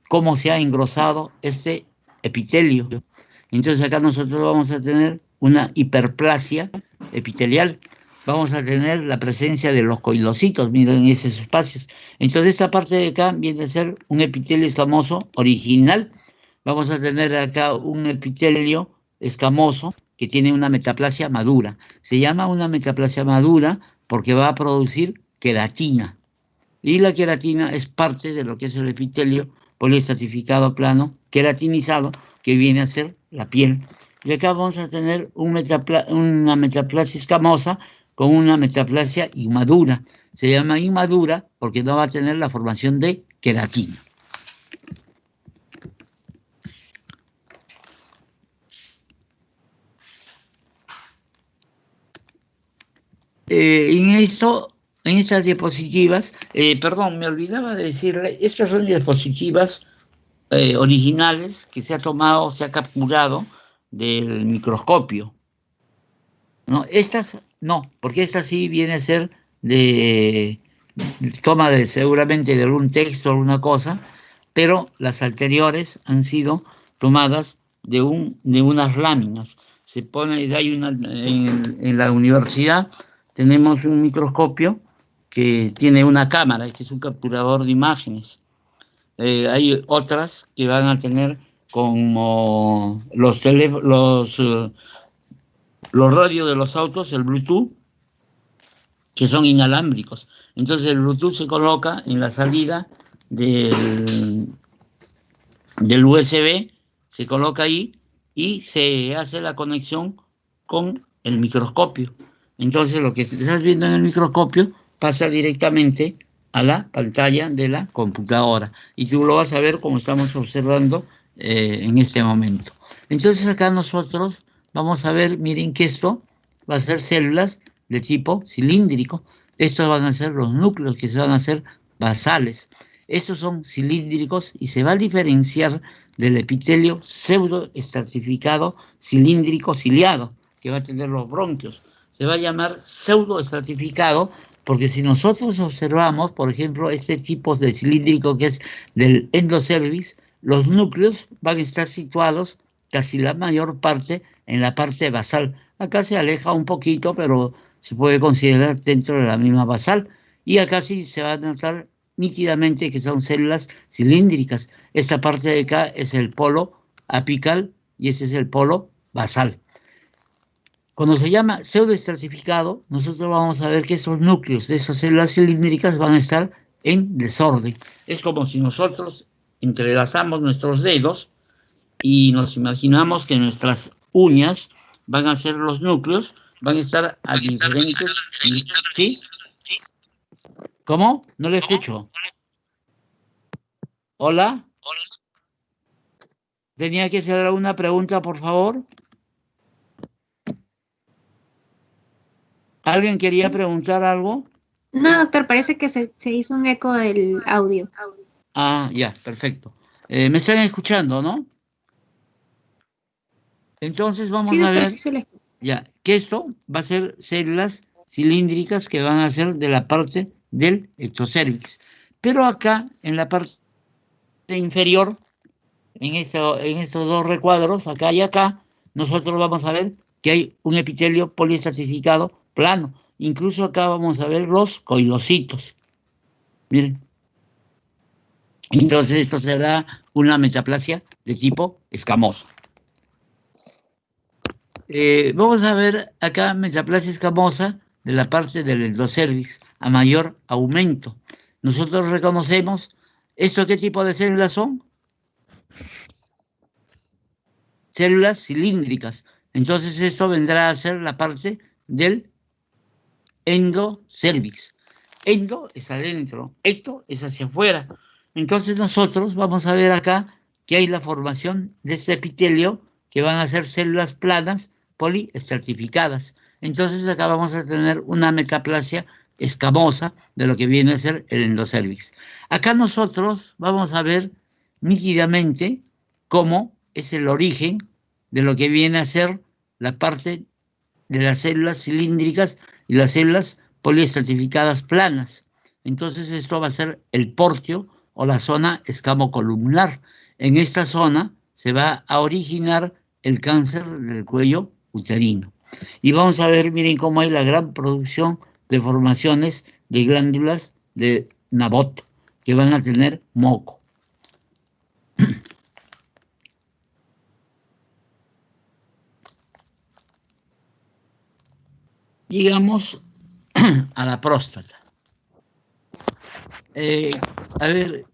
cómo se ha engrosado este epitelio. Entonces acá nosotros vamos a tener una hiperplasia epitelial. Vamos a tener la presencia de los coilocitos, miren esos espacios. Entonces esta parte de acá viene a ser un epitelio escamoso original. Vamos a tener acá un epitelio escamoso que tiene una metaplasia madura. Se llama una metaplasia madura porque va a producir queratina. Y la queratina es parte de lo que es el epitelio poliestratificado plano, queratinizado, que viene a ser la piel. Y acá vamos a tener una metaplasia escamosa con una metaplasia inmadura. Se llama inmadura porque no va a tener la formación de queratina. En estas diapositivas, perdón, me olvidaba de decirle, estas son diapositivas originales que se ha capturado del microscopio, ¿no? Estas no, porque esta sí viene a ser de toma seguramente de algún texto o alguna cosa, pero las anteriores han sido tomadas de unas láminas. Se pone, en la universidad tenemos un microscopio que tiene una cámara, que es un capturador de imágenes. Hay otras que van a tener como los radios de los autos, el Bluetooth, que son inalámbricos. Entonces el Bluetooth se coloca en la salida del USB, se coloca ahí y se hace la conexión con el microscopio. Entonces lo que estás viendo en el microscopio pasa directamente a la pantalla de la computadora y tú lo vas a ver como estamos observando en este momento. Entonces acá nosotros vamos a ver, miren que esto va a ser células de tipo cilíndrico. Estos van a ser los núcleos que se van a hacer basales. Estos son cilíndricos y se va a diferenciar del epitelio pseudoestratificado cilíndrico ciliado, que va a tener los bronquios. Se va a llamar pseudoestratificado porque si nosotros observamos, por ejemplo, este tipo de cilíndrico que es del endocervix, los núcleos van a estar situados casi la mayor parte en la parte basal. Acá se aleja un poquito, pero se puede considerar dentro de la misma basal. Y acá sí se va a notar nítidamente que son células cilíndricas. Esta parte de acá es el polo apical y este es el polo basal. Cuando se llama pseudoestratificado, nosotros vamos a ver que esos núcleos de esas células cilíndricas van a estar en desorden. Es como si nosotros entrelazamos nuestros dedos y nos imaginamos que nuestras uñas van a ser los núcleos, van a estar a diferentes... ¿Sí? ¿Cómo? No le escucho. ¿Hola? ¿Tenía que hacer alguna pregunta, por favor? ¿Alguien quería preguntar algo? No, doctor, parece que se hizo un eco del audio. Ah, ya, perfecto. Me están escuchando, ¿no? Entonces vamos Sí, doctor, a ver, sí se le escucha. ya, que esto va a ser células cilíndricas que van a ser de la parte del ectocervix. Pero acá, en la parte inferior, en estos dos recuadros, acá y acá, nosotros vamos a ver que hay un epitelio poliestratificado plano. incluso acá vamos a ver los coilocitos. Miren. Entonces esto será una metaplasia de tipo escamosa. Vamos a ver acá metaplasia escamosa de la parte del endocervix a mayor aumento. Nosotros reconocemos, ¿esto qué tipo de células son? Células cilíndricas. Entonces esto vendrá a ser la parte del endocervix. Endo es adentro, ecto es hacia afuera. Entonces nosotros vamos a ver acá que hay la formación de este epitelio que van a ser células planas poliestratificadas. Entonces acá vamos a tener una metaplasia escamosa de lo que viene a ser el endocervix. Acá nosotros vamos a ver nítidamente cómo es el origen de lo que viene a ser la parte de las células cilíndricas y las células poliestratificadas planas. Entonces esto va a ser el portio o la zona escamocolumnar. En esta zona se va a originar el cáncer del cuello uterino. Y vamos a ver, miren cómo hay la gran producción de formaciones de glándulas de Nabot que van a tener moco. Llegamos a la próstata. A ver,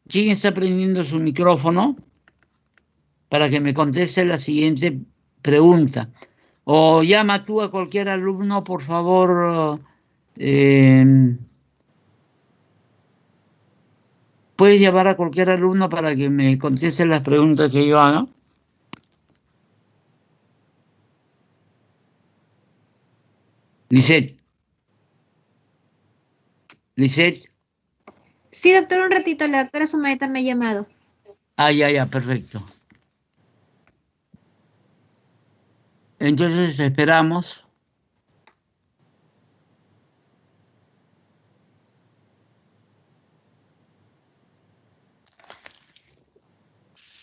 ¿quién está prendiendo su micrófono para que me conteste la siguiente pregunta? O llama tú a cualquier alumno, por favor. ¿Puedes llamar a cualquier alumno para que me conteste las preguntas que yo haga? Lisette. Lisette. Sí, doctor, un ratito, la doctora Sumaeta me ha llamado. Ah, ya, perfecto. Entonces esperamos.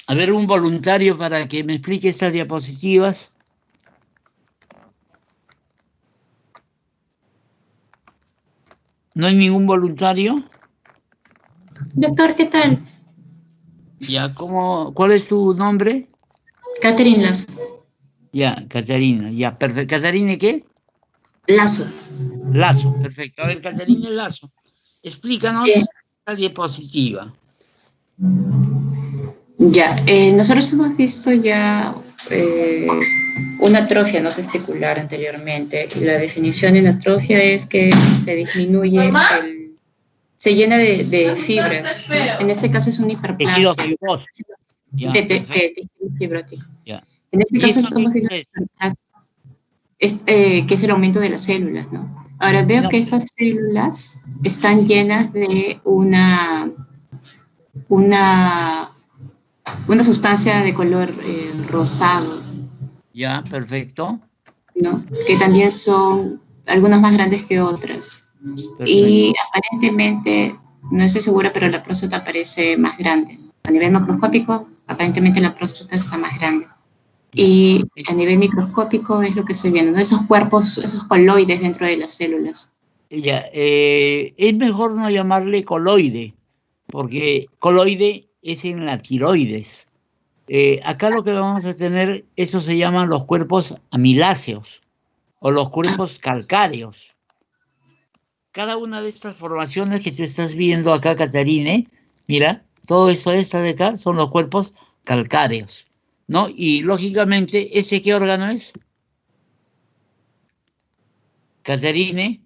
A ver, un voluntario para que me explique estas diapositivas. ¿No hay ningún voluntario? Doctor, ¿qué tal? Ya, ¿cuál es tu nombre? Catherine Lazo. Ya, Catarina, ya, perfecto. ¿Catarina qué? Lazo. Lazo, perfecto. A ver, Catarina Lazo, explícanos la diapositiva. Ya, nosotros hemos visto ya una atrofia no testicular anteriormente. Y la definición de una atrofia es que se disminuye, se llena de fibras. En este caso es una hiperplasia. Tejido fibroso. Ya, De tejido fibrótico. ya. En este caso esto estamos viendo que es el aumento de las células, ¿no? Ahora veo que esas células están llenas de una sustancia de color rosado. Ya, perfecto. ¿No? Que también son algunas más grandes que otras. Perfecto. Y aparentemente, no estoy segura, pero la próstata parece más grande. A nivel macroscópico, aparentemente la próstata está más grande. Y a nivel microscópico es lo que estoy viendo, ¿no? Esos cuerpos, esos coloides dentro de las células. Ya, es mejor no llamarle coloide, porque coloide es en la tiroides. Acá lo que vamos a tener, eso se llaman los cuerpos amiláceos o los cuerpos calcáreos. Cada una de estas formaciones que tú estás viendo acá, Catarine, mira, todo eso de acá son los cuerpos calcáreos, ¿no? Y lógicamente, ¿ese qué órgano es? Catarine.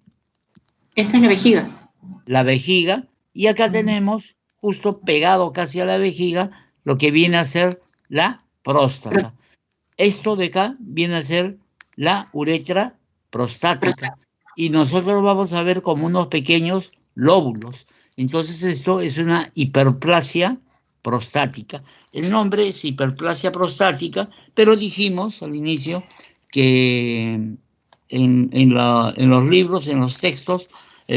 Esa es la vejiga. La vejiga, y acá tenemos, justo pegado casi a la vejiga, lo que viene a ser la próstata. Esto de acá viene a ser la uretra prostática. Y nosotros vamos a ver como unos pequeños lóbulos. Entonces esto es una hiperplasia prostática. El nombre es hiperplasia prostática, pero dijimos al inicio que en los libros, en los textos,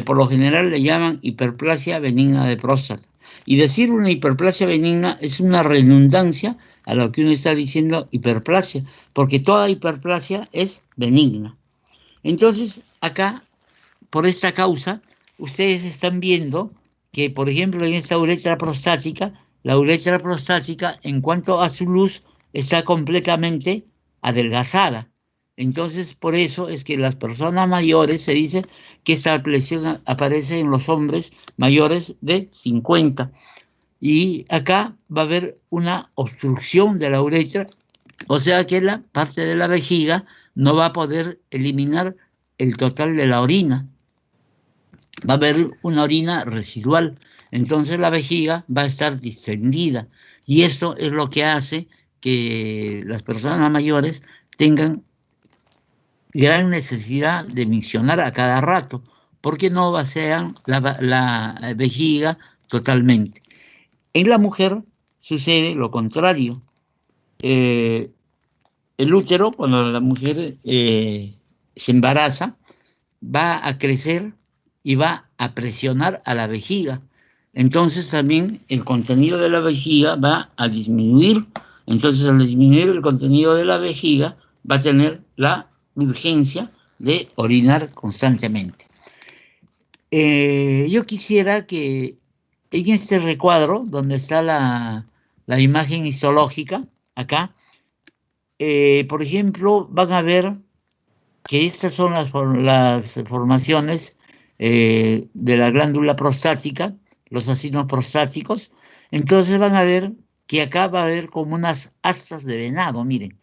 por lo general le llaman hiperplasia benigna de próstata. Y decir una hiperplasia benigna es una redundancia a lo que uno está diciendo hiperplasia, porque toda hiperplasia es benigna. Entonces, acá por esta causa, ustedes están viendo que, por ejemplo, en esta uretra prostática, la uretra prostática, en cuanto a su luz, está completamente adelgazada. Entonces, por eso es que las personas mayores, se dice que esta lesión aparece en los hombres mayores de 50. Y acá va a haber una obstrucción de la uretra, o sea que la parte de la vejiga no va a poder eliminar el total de la orina. Va a haber una orina residual. Entonces la vejiga va a estar distendida. Y esto es lo que hace que las personas mayores tengan gran necesidad de miccionar a cada rato, porque no vacían la vejiga totalmente. En la mujer sucede lo contrario. El útero, cuando la mujer se embaraza, va a crecer y va a presionar a la vejiga. Entonces también el contenido de la vejiga va a disminuir. Entonces, al disminuir el contenido de la vejiga, va a tener la urgencia de orinar constantemente. Yo quisiera que en este recuadro, donde está la imagen histológica, acá, por ejemplo, van a ver que estas son las formaciones de la glándula prostática, los acinos prostáticos. Entonces van a ver que acá va a haber como unas astas de venado, miren.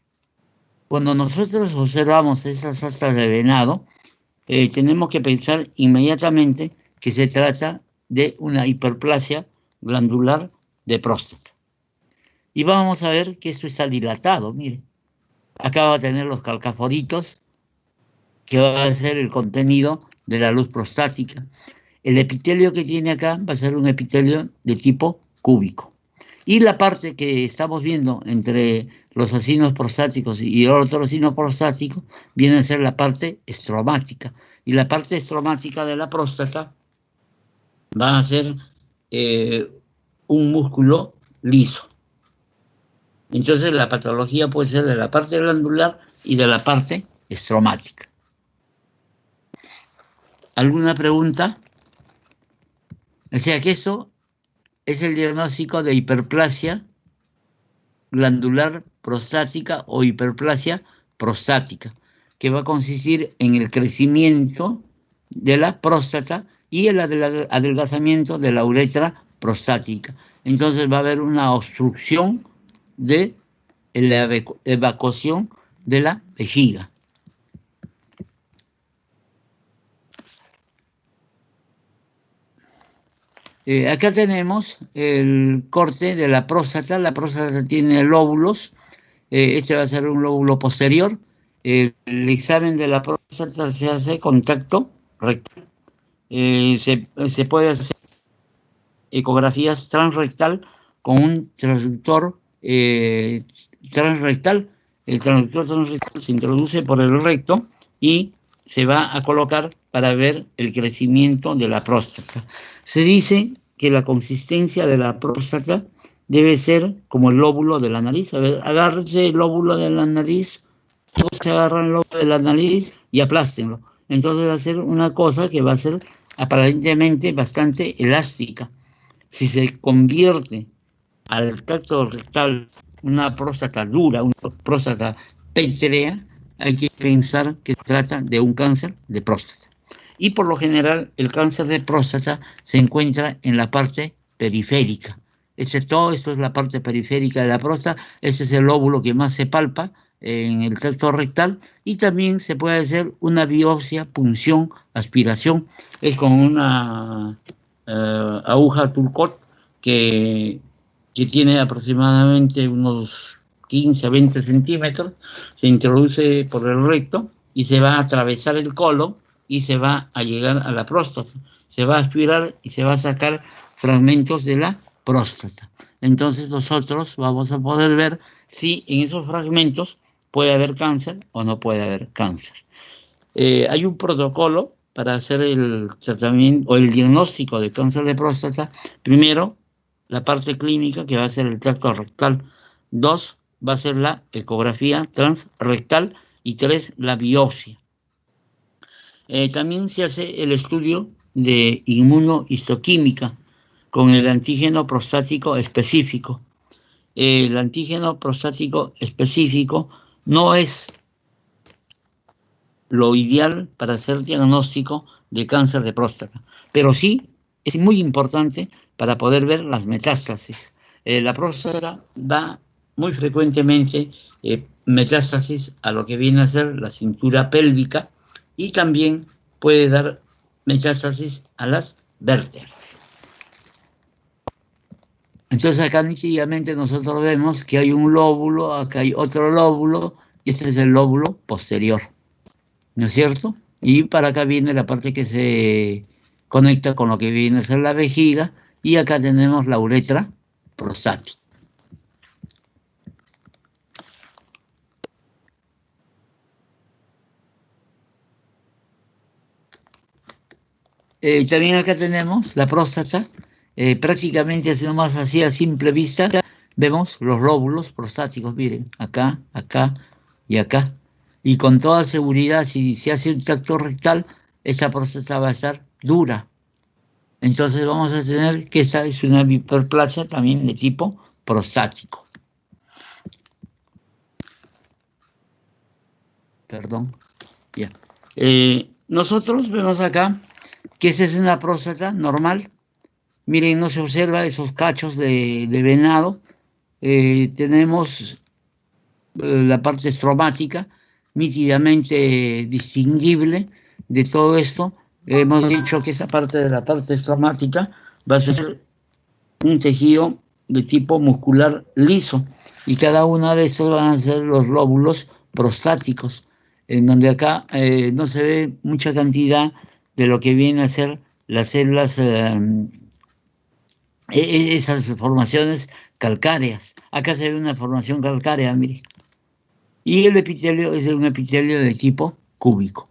Cuando nosotros observamos esas astas de venado, tenemos que pensar inmediatamente que se trata de una hiperplasia glandular de próstata. Y vamos a ver que esto está dilatado, miren. Acá va a tener los calcaforitos, que va a ser el contenido de la luz prostática. El epitelio que tiene acá va a ser un epitelio de tipo cúbico. Y la parte que estamos viendo entre los acinos prostáticos y el otro acino prostático viene a ser la parte estromática. Y la parte estromática de la próstata va a ser un músculo liso. Entonces la patología puede ser de la parte glandular y de la parte estromática. ¿Alguna pregunta? O sea que eso es el diagnóstico de hiperplasia glandular prostática o hiperplasia prostática, que va a consistir en el crecimiento de la próstata y el adelgazamiento de la uretra prostática. Entonces va a haber una obstrucción de la evacuación de la vejiga. Acá tenemos el corte de la próstata. La próstata tiene lóbulos. Este va a ser un lóbulo posterior. El examen de la próstata se hace con tacto rectal. Se puede hacer ecografías transrectal con un transductor transrectal. El transductor transrectal se introduce por el recto y se va a colocar para ver el crecimiento de la próstata. Se dice que la consistencia de la próstata debe ser como el lóbulo de la nariz. A ver, agárrense el lóbulo de la nariz, todos se agarran el lóbulo de la nariz y aplástenlo. Entonces va a ser una cosa que va a ser aparentemente bastante elástica. Si se convierte al tracto rectal una próstata dura, una próstata pétrea, hay que pensar que se trata de un cáncer de próstata. Y por lo general el cáncer de próstata se encuentra en la parte periférica. Todo esto es la parte periférica de la próstata. Ese es el lóbulo que más se palpa en el tracto rectal. Y también se puede hacer una biopsia, punción, aspiración. Es con una aguja Turcot que tiene aproximadamente unos 15 a 20 centímetros. Se introduce por el recto y se va a atravesar el colon y se va a llegar a la próstata. Se va a aspirar y se va a sacar fragmentos de la próstata. Entonces nosotros vamos a poder ver si en esos fragmentos puede haber cáncer o no puede haber cáncer. Hay un protocolo para hacer el tratamiento o el diagnóstico de cáncer de próstata. Primero, la parte clínica, que va a ser el tracto rectal. 2, va a ser la ecografía transrectal. Y 3, la biopsia. También se hace el estudio de inmunohistoquímica con el antígeno prostático específico. El antígeno prostático específico no es lo ideal para hacer diagnóstico de cáncer de próstata, pero sí es muy importante para poder ver las metástasis. La próstata da muy frecuentemente metástasis a lo que viene a ser la cintura pélvica y también puede dar metástasis a las vértebras. Entonces acá nítidamente nosotros vemos que hay un lóbulo, acá hay otro lóbulo, y este es el lóbulo posterior, ¿no es cierto? Y para acá viene la parte que se conecta con lo que viene a ser la vejiga, y acá tenemos la uretra prostática. También acá tenemos la próstata, prácticamente así nomás así a simple vista, vemos los lóbulos prostáticos, miren, acá, acá y acá. Y con toda seguridad, si se hace un tacto rectal, esta próstata va a estar dura. Entonces vamos a tener que esta es una hiperplasia también de tipo prostático. Perdón, ya. Nosotros vemos acá que esa es una próstata normal. Miren, no se observa esos cachos de venado. Tenemos la parte estromática nítidamente distinguible de todo esto. Hemos dicho que esa parte de la parte estromática va a ser un tejido de tipo muscular liso y cada una de estos van a ser los lóbulos prostáticos, en donde acá no se ve mucha cantidad de lo que viene a ser las células, esas formaciones calcáreas. Acá se ve una formación calcárea, mire. Y el epitelio es un epitelio de tipo cúbico.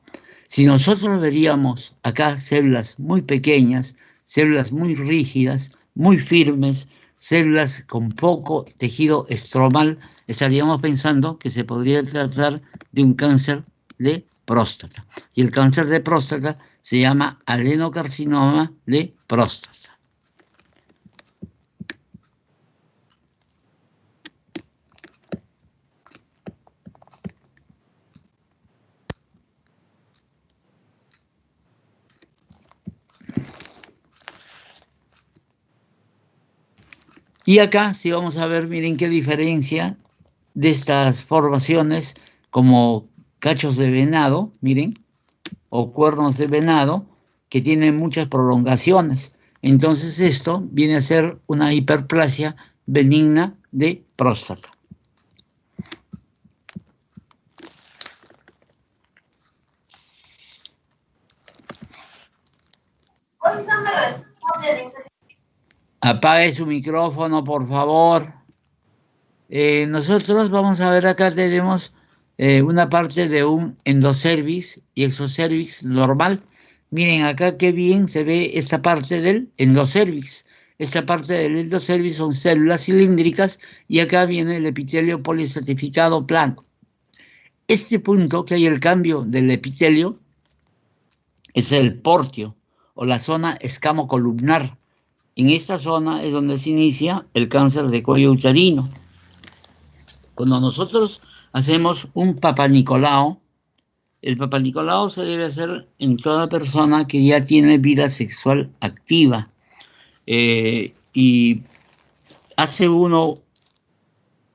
Si nosotros veríamos acá células muy pequeñas, células muy rígidas, muy firmes, células con poco tejido estromal, estaríamos pensando que se podría tratar de un cáncer de próstata. Y el cáncer de próstata se llama adenocarcinoma de próstata. Y acá, si vamos a ver, miren qué diferencia de estas formaciones como cachos de venado, miren, o cuernos de venado, que tienen muchas prolongaciones. Entonces esto viene a ser una hiperplasia benigna de próstata. Apague su micrófono, por favor. Nosotros vamos a ver acá tenemos una parte de un endocervix y exocervix normal. Miren acá qué bien se ve esta parte del endocervix. Esta parte del endocervix son células cilíndricas y acá viene el epitelio poliestratificado plano. Este punto que hay el cambio del epitelio es el portio o la zona escamocolumnar. En esta zona es donde se inicia el cáncer de cuello uterino. Cuando nosotros hacemos un papanicolao, el papanicolao se debe hacer en toda persona que ya tiene vida sexual activa. Y hace uno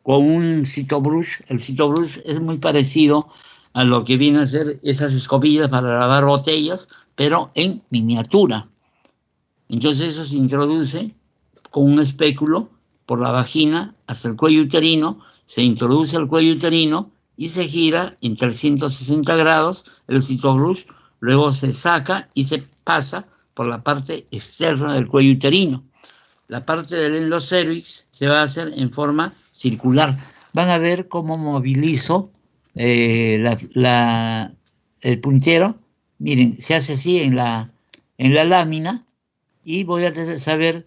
con un CitoBrush. El CitoBrush es muy parecido a lo que viene a ser esas escobillas para lavar botellas, pero en miniatura. Entonces eso se introduce con un espéculo por la vagina hasta el cuello uterino, se introduce al cuello uterino y se gira en 360 grados el CitoBrush, luego se saca y se pasa por la parte externa del cuello uterino. La parte del endocervix se va a hacer en forma circular. Van a ver cómo movilizo el puntero. Miren, se hace así en la lámina y voy a saber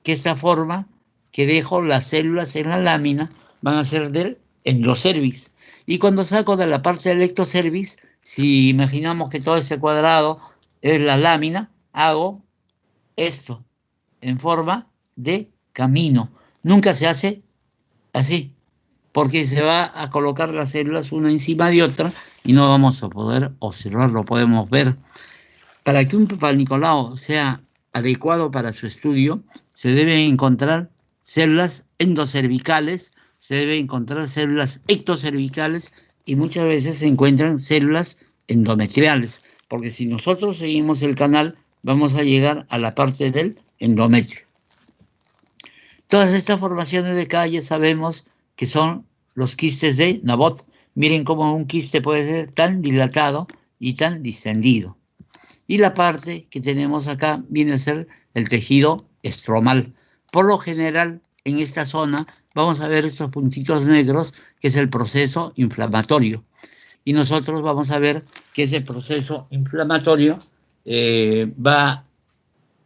que esta forma que dejo las células en la lámina van a ser del endocervix. Y cuando saco de la parte del ectocervix, Si imaginamos que todo ese cuadrado es la lámina, hago esto en forma de camino. Nunca se hace así, porque se va a colocar las células una encima de otra y no vamos a poder observarlo, podemos ver. Para que un Papa Nicolau sea adecuado para su estudio, se deben encontrar células endocervicales, se deben encontrar células ectocervicales y muchas veces se encuentran células endometriales, porque si nosotros seguimos el canal, vamos a llegar a la parte del endometrio. Todas estas formaciones de calle sabemos que son los quistes de Nabot. Miren cómo un quiste puede ser tan dilatado y tan distendido. Y la parte que tenemos acá viene a ser el tejido estromal. Por lo general, en esta zona vamos a ver estos puntitos negros, que es el proceso inflamatorio. Y nosotros vamos a ver que ese proceso inflamatorio va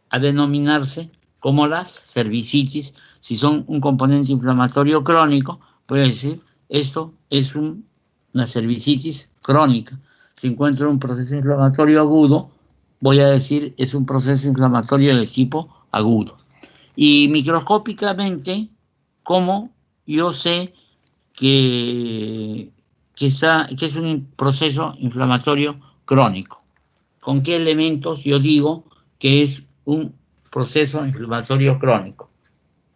a denominarse como las cervicitis. Si son un componente inflamatorio crónico, puede decir, esto es una cervicitis crónica. Si encuentro un proceso inflamatorio agudo, voy a decir, es un proceso inflamatorio de tipo agudo. Y microscópicamente, ¿cómo yo sé que es un proceso inflamatorio crónico? ¿Con qué elementos yo digo que es un proceso inflamatorio crónico?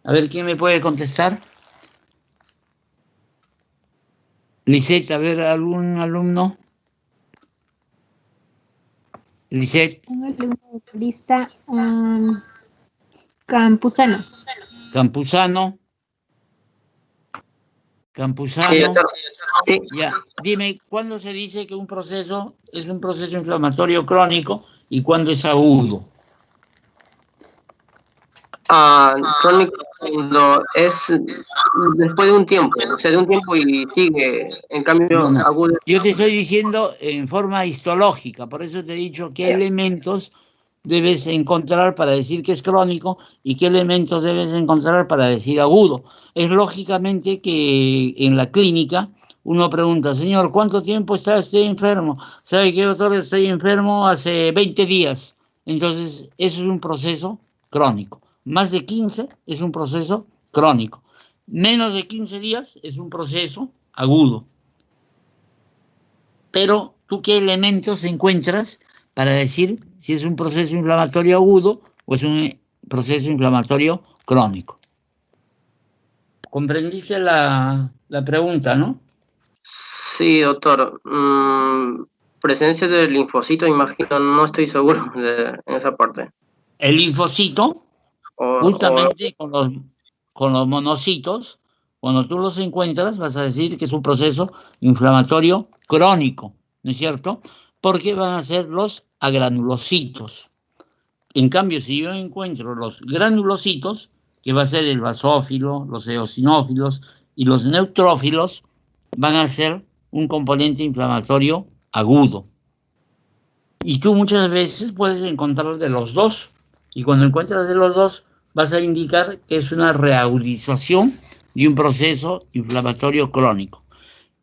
A ver, ¿quién me puede contestar? Lisette, a ver, ¿algún alumno? Lisette. Un alumno de lista Campuzano. Campuzano. Sí, doctor. Sí. Ya, dime, ¿cuándo se dice que un proceso es un proceso inflamatorio crónico y cuándo es agudo? Crónico cuando es después de un tiempo, o sea, de un tiempo y sigue, en cambio No. agudo. Yo te estoy diciendo en forma histológica, por eso te he dicho qué elementos debes encontrar para decir que es crónico y qué elementos debes encontrar para decir agudo. Es lógicamente que en la clínica uno pregunta, señor, ¿cuánto tiempo está usted enfermo? ¿Sabe qué, doctor? Estoy enfermo hace 20 días. Entonces, eso es un proceso crónico. Más de 15 es un proceso crónico. Menos de 15 días es un proceso agudo. Pero, ¿tú qué elementos encuentras para decir si es un proceso inflamatorio agudo o es un proceso inflamatorio crónico? ¿Comprendiste la pregunta, no? Sí, doctor. Presencia del linfocito, imagino, no estoy seguro en esa parte. El linfocito, justamente con los monocitos, cuando tú los encuentras, vas a decir que es un proceso inflamatorio crónico, ¿no es cierto? Porque van a ser los agranulocitos. En cambio, si yo encuentro los granulocitos, que va a ser el basófilo, los eosinófilos y los neutrófilos, van a ser un componente inflamatorio agudo. Y tú muchas veces puedes encontrar de los dos. Y cuando encuentras de los dos, vas a indicar que es una reagudización de un proceso inflamatorio crónico.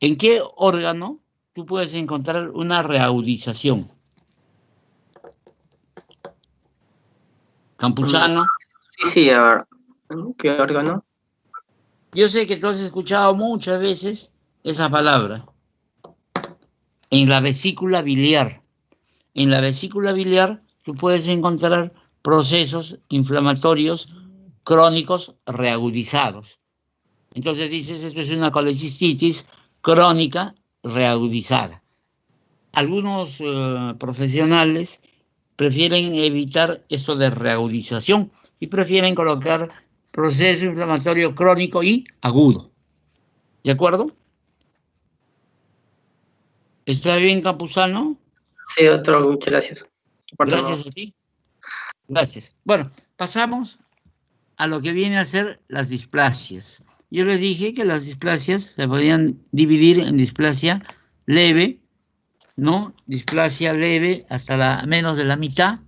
¿En qué órgano tú puedes encontrar una reagudización? Campuzano. Sí, a ver. ¿Qué órgano? Yo sé que tú has escuchado muchas veces esa palabra. En la vesícula biliar. En la vesícula biliar tú puedes encontrar procesos inflamatorios crónicos reagudizados. Entonces dices, esto es una colecistitis crónica reagudizada. Algunos profesionales prefieren evitar esto de reagudización y prefieren colocar proceso inflamatorio crónico y agudo. ¿De acuerdo? ¿Está bien, Campuzano? Sí, doctor, muchas gracias. Gracias a ti. Gracias. Bueno, pasamos a lo que viene a ser las displasias. Yo les dije que las displasias se podían dividir en displasia leve, ¿no? Displasia leve hasta menos de la mitad.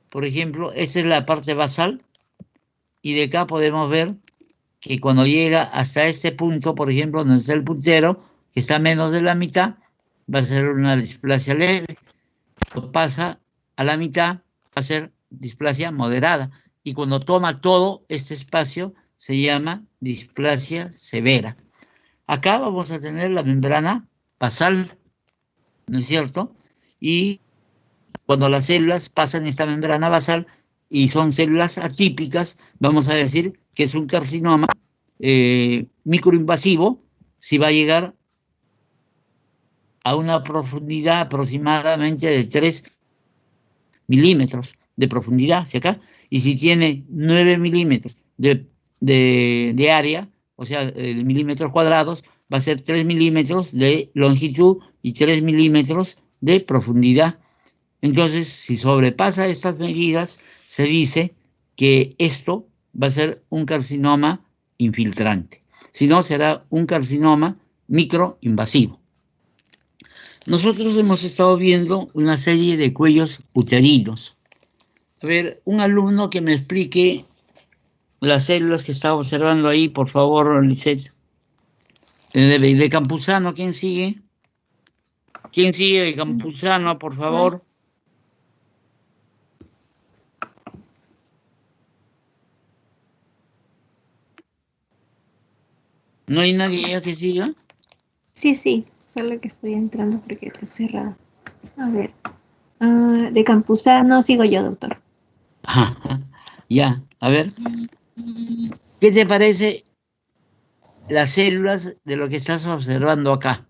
Por ejemplo, esta es la parte basal y de acá podemos ver que cuando llega hasta este punto, por ejemplo, donde está el puntero, que está menos de la mitad, va a ser una displasia leve. Cuando pasa a la mitad, va a ser displasia moderada. Y cuando toma todo este espacio, se llama displasia severa. Acá vamos a tener la membrana basal, ¿no es cierto? Y cuando las células pasan esta membrana basal y son células atípicas, vamos a decir que es un carcinoma microinvasivo si va a llegar a una profundidad aproximadamente de 3 milímetros de profundidad hacia acá, y si tiene 9 milímetros de área, o sea, milímetros cuadrados, va a ser 3 milímetros de longitud y 3 milímetros de profundidad. Entonces, si sobrepasa estas medidas, se dice que esto va a ser un carcinoma infiltrante. Si no, será un carcinoma microinvasivo. Nosotros hemos estado viendo una serie de cuellos uterinos. A ver, un alumno que me explique las células que está observando ahí, por favor, Lisette. De Campuzano, ¿quién sigue? ¿Quién sigue de Campuzano, por favor? ¿No hay nadie ya que siga? Sí, solo que estoy entrando porque está cerrado. A ver. De Campuzano sigo yo, doctor. Ya, a ver. ¿Qué te parece las células de lo que estás observando acá?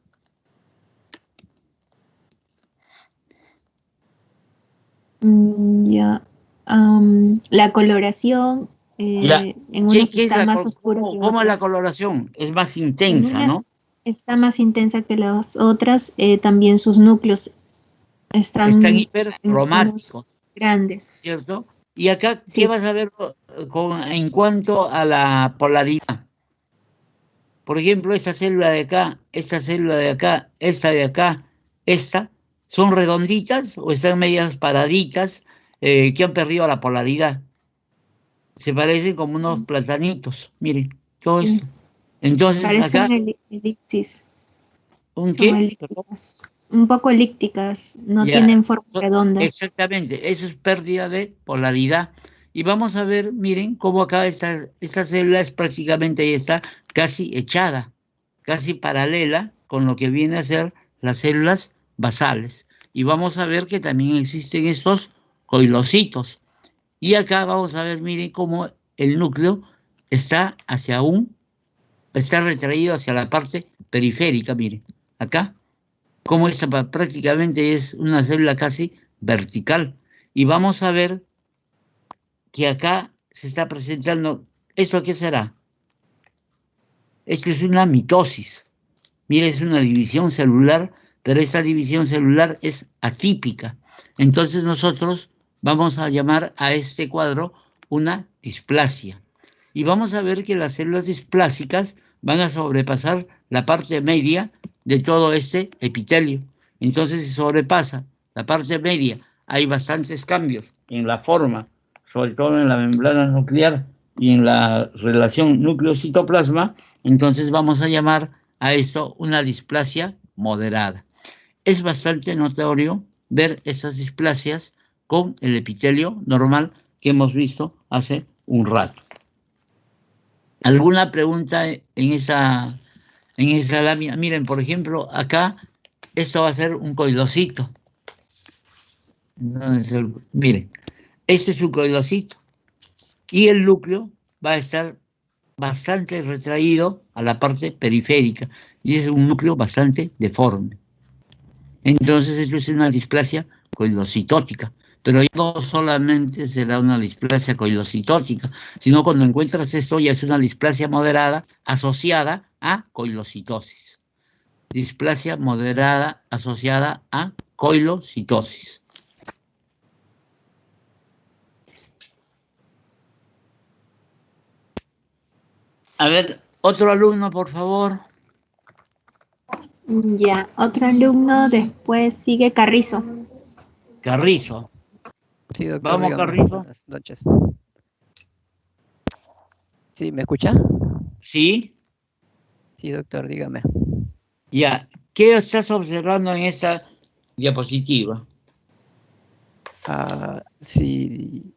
Ya. La coloración en unas ¿Qué es está más oscura que ¿Cómo es la otras. coloración? Es más En intensa, ¿no? unas está más intensa que las otras. También sus núcleos Están están hipercromáticos, grandes. ¿cierto? Y acá, ¿qué Sí. vas a ver en cuanto a la polaridad? Por ejemplo, esta célula de acá, esta célula de acá, esta de acá, esta, ¿son redonditas o están medias paraditas que han perdido la polaridad? Se parecen como unos platanitos, miren, todo esto. Entonces, Parecen acá, elipsis. ¿un Son qué? elípticas. Un poco elípticas. No Ya, tienen forma redonda. exactamente, eso es pérdida de polaridad. Y vamos a ver, miren, cómo acá esta célula es prácticamente ya está casi echada, casi paralela con lo que viene a ser las células basales. Y vamos a ver que también existen estos coilocitos. Y acá vamos a ver, miren, cómo el núcleo está está retraído hacia la parte periférica, miren, acá como esta prácticamente es una célula casi vertical. Y vamos a ver que acá se está presentando, ¿esto qué será? Esto es una mitosis. Mira, es una división celular, pero esta división celular es atípica. Entonces nosotros vamos a llamar a este cuadro una displasia. Y vamos a ver que las células displásicas van a sobrepasar la parte media de todo este epitelio. Entonces, si sobrepasa la parte media, hay bastantes cambios en la forma, sobre todo en la membrana nuclear y en la relación núcleo-citoplasma, entonces vamos a llamar a esto una displasia moderada. Es bastante notorio ver estas displasias con el epitelio normal que hemos visto hace un rato. ¿Alguna pregunta en esa lámina? Miren, por ejemplo, acá esto va a ser un coilocito. Miren, este es un coilocito y el núcleo va a estar bastante retraído a la parte periférica y es un núcleo bastante deforme. Entonces esto es una displasia coilocitótica, pero no solamente será una displasia coilocitótica, sino cuando encuentras esto ya es una displasia moderada asociada a coilocitosis. Displasia moderada asociada a coilocitosis. A ver, otro alumno, por favor. Ya, otro alumno, después sigue Carrizo. Carrizo. Sí, doctor. Vamos, Dígame. Carrizo. Buenas noches. ¿Sí, me escucha? ¿Sí? Sí, doctor, dígame. Ya. ¿Qué estás observando en esta diapositiva? Si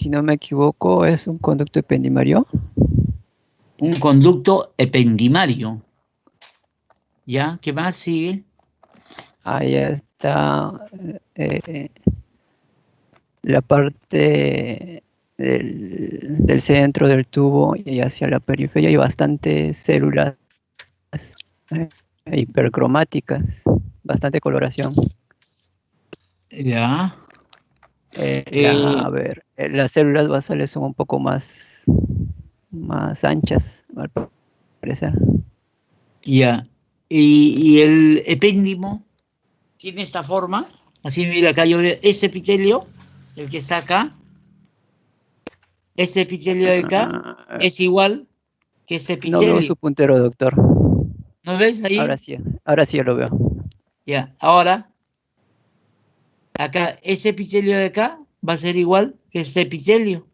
no me equivoco, es un conducto ependimario. Un conducto ependimario. ¿Ya? ¿Qué más sigue? Ahí está la parte del centro del tubo y hacia la periferia hay bastantes células hipercromáticas, bastante coloración. Ya. A ver, las células basales son un poco más anchas, al parecer. Ya. ¿Y el epéndimo tiene esta forma? Así, mira, acá yo veo ese epitelio, el que está acá. Ese epitelio de acá es igual que ese No veo epitelio. su puntero, doctor. ¿No ves ahí? Ahora sí ya lo veo. Ya, ahora, acá, ese epitelio de acá va a ser igual que ese epitelio.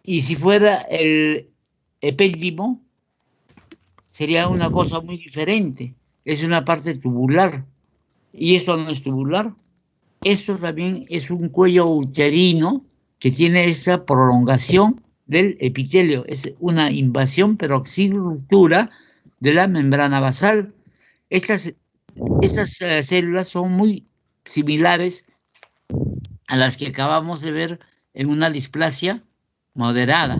Y si fuera el epéndimo, sería una cosa muy diferente. Es una parte tubular. Y eso no es tubular. Esto también es un cuello uterino que tiene esa prolongación del epitelio. Es una invasión, pero sin ruptura de la membrana basal. Estas células son muy similares a las que acabamos de ver en una displasia moderada.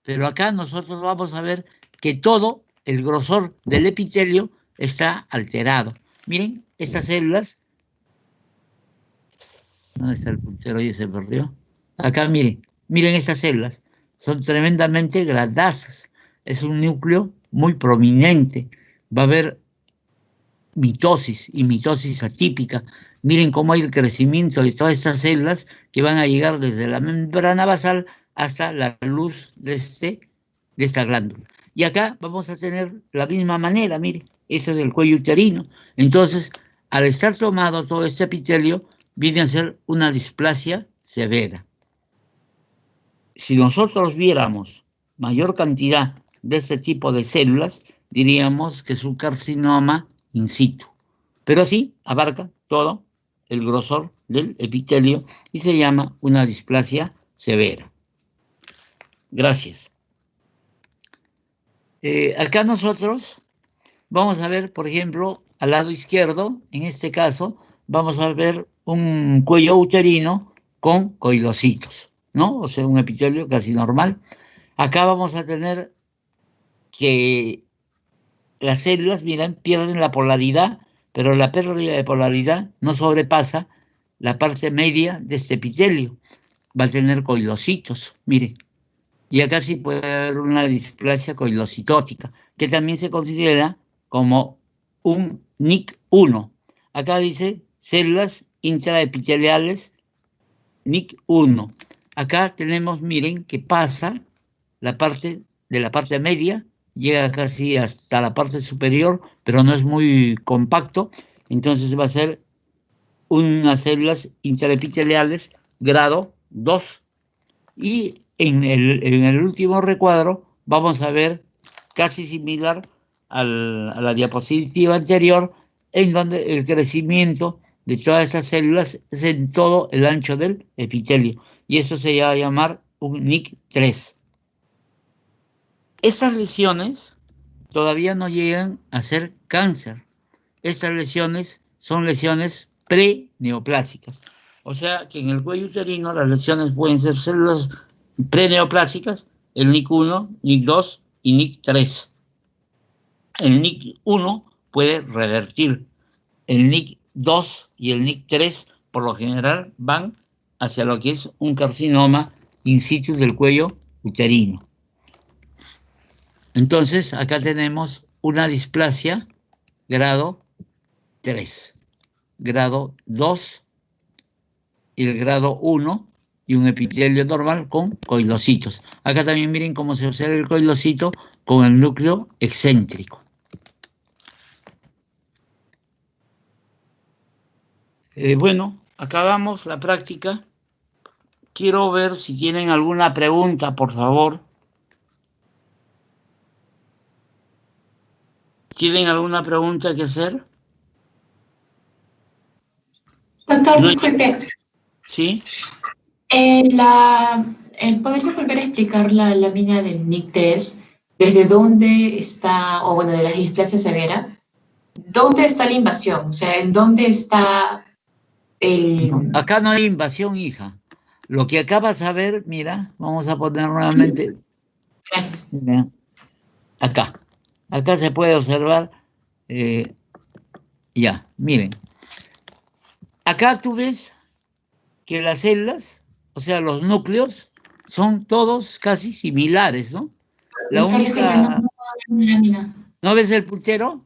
Pero acá nosotros vamos a ver que todo el grosor del epitelio está alterado. Miren, estas células. ¿Dónde está el puntero? Y se perdió. Acá miren estas células. Son tremendamente grandazas. Es un núcleo muy prominente. Va a haber mitosis y mitosis atípica. Miren cómo hay el crecimiento de todas estas células que van a llegar desde la membrana basal hasta la luz de esta glándula. Y acá vamos a tener la misma manera, miren, ese es el cuello uterino. Entonces, al estar tomado todo este epitelio, viene a ser una displasia severa. Si nosotros viéramos mayor cantidad de este tipo de células, diríamos que es un carcinoma in situ. Pero así abarca todo el grosor del epitelio y se llama una displasia severa. Gracias. Acá nosotros vamos a ver, por ejemplo, al lado izquierdo, en este caso, vamos a ver un cuello uterino con coilocitos, ¿no? O sea, un epitelio casi normal. Acá vamos a tener que las células, miren, pierden la polaridad, pero la pérdida de polaridad no sobrepasa la parte media de este epitelio. Va a tener coilocitos, miren. Y acá sí puede haber una displasia coilocitótica, que también se considera como un NIC1. Acá dice células intraepiteliales NIC1. Acá tenemos, miren, que pasa la parte de la parte media, llega casi hasta la parte superior, pero no es muy compacto, entonces va a ser unas células intraepiteliales grado 2. Y en el último recuadro vamos a ver casi similar a la diapositiva anterior, en donde el crecimiento de todas estas células es en todo el ancho del epitelio. Y eso se va a llamar un NIC3. Estas lesiones todavía no llegan a ser cáncer. Estas lesiones son lesiones preneoplásicas. O sea que en el cuello uterino las lesiones pueden ser células preneoplásicas, el NIC1, NIC2 y NIC3. El NIC1 puede revertir. El NIC2 y el NIC3 por lo general van hacia lo que es un carcinoma in situ del cuello uterino. Entonces, acá tenemos una displasia grado 3, grado 2 y el grado 1 y un epitelio normal con coilocitos. Acá también miren cómo se observa el coilocito con el núcleo excéntrico. Bueno, acabamos la práctica. Quiero ver si tienen alguna pregunta, por favor. ¿Tienen alguna pregunta que hacer? Doctor, No. disculpe. ¿Sí? ¿Podría volver a explicar la lámina del NIC3? ¿Desde dónde está, o bueno, de la displasia severa? ¿Dónde está la invasión? O sea, ¿en dónde está el...? Acá no hay invasión, hija. Lo que acabas de ver, mira, vamos a poner nuevamente. Gracias. Mira, acá. Acá se puede observar. Ya, miren. Acá tú ves que las células, o sea, los núcleos, son todos casi similares, ¿no? La Doctor, disculpe, no única... puedo ver mi lámina. ¿No ves el puntero?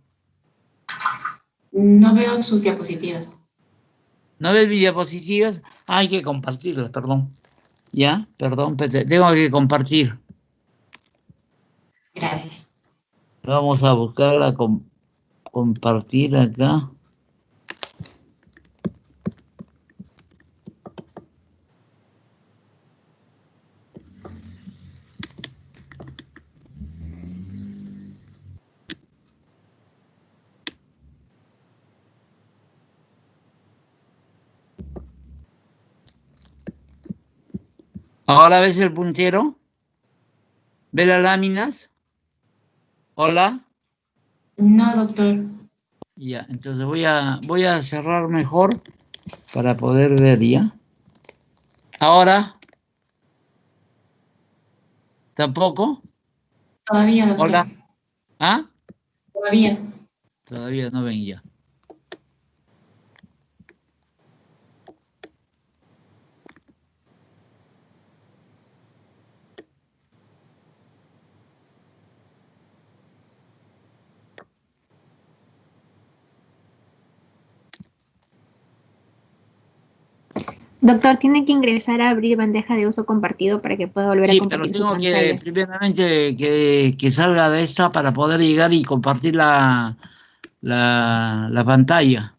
No veo sus diapositivas. ¿No ves mis diapositivas? Ah, hay que compartirlas, perdón. Ya, perdón, tengo que compartir. Gracias. Vamos a buscarla, compartir acá. ¿Ahora ves el puntero? ¿Ves las láminas? ¿Hola? No, doctor. Ya, entonces voy a cerrar mejor para poder ver ya. Ahora, ¿tampoco? Todavía, doctor. ¿Hola? ¿Ah? Todavía. Todavía no ven ya. Doctor, tiene que ingresar a abrir bandeja de uso compartido para que pueda volver a Sí, pero compartir su tengo que pantalla. primeramente que salga de esta para poder llegar y compartir la pantalla.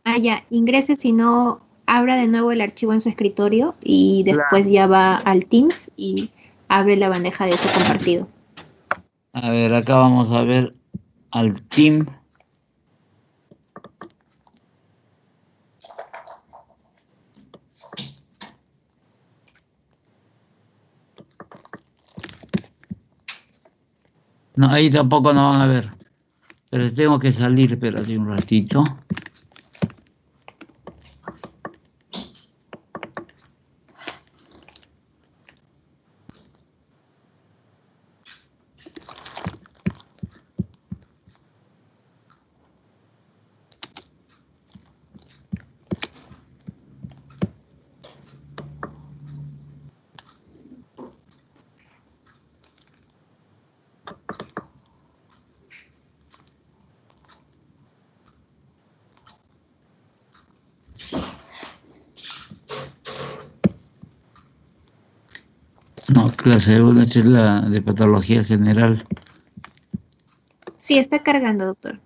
Ah, ya, ingrese, si no, abra de nuevo el archivo en su escritorio y después ya va al Teams y abre la bandeja de uso compartido. A ver, acá vamos a ver al team. No, ahí tampoco nos van a ver. Pero tengo que salir, espérate un ratito. No, clase 1, esta es la de patología general. Sí, está cargando, doctor.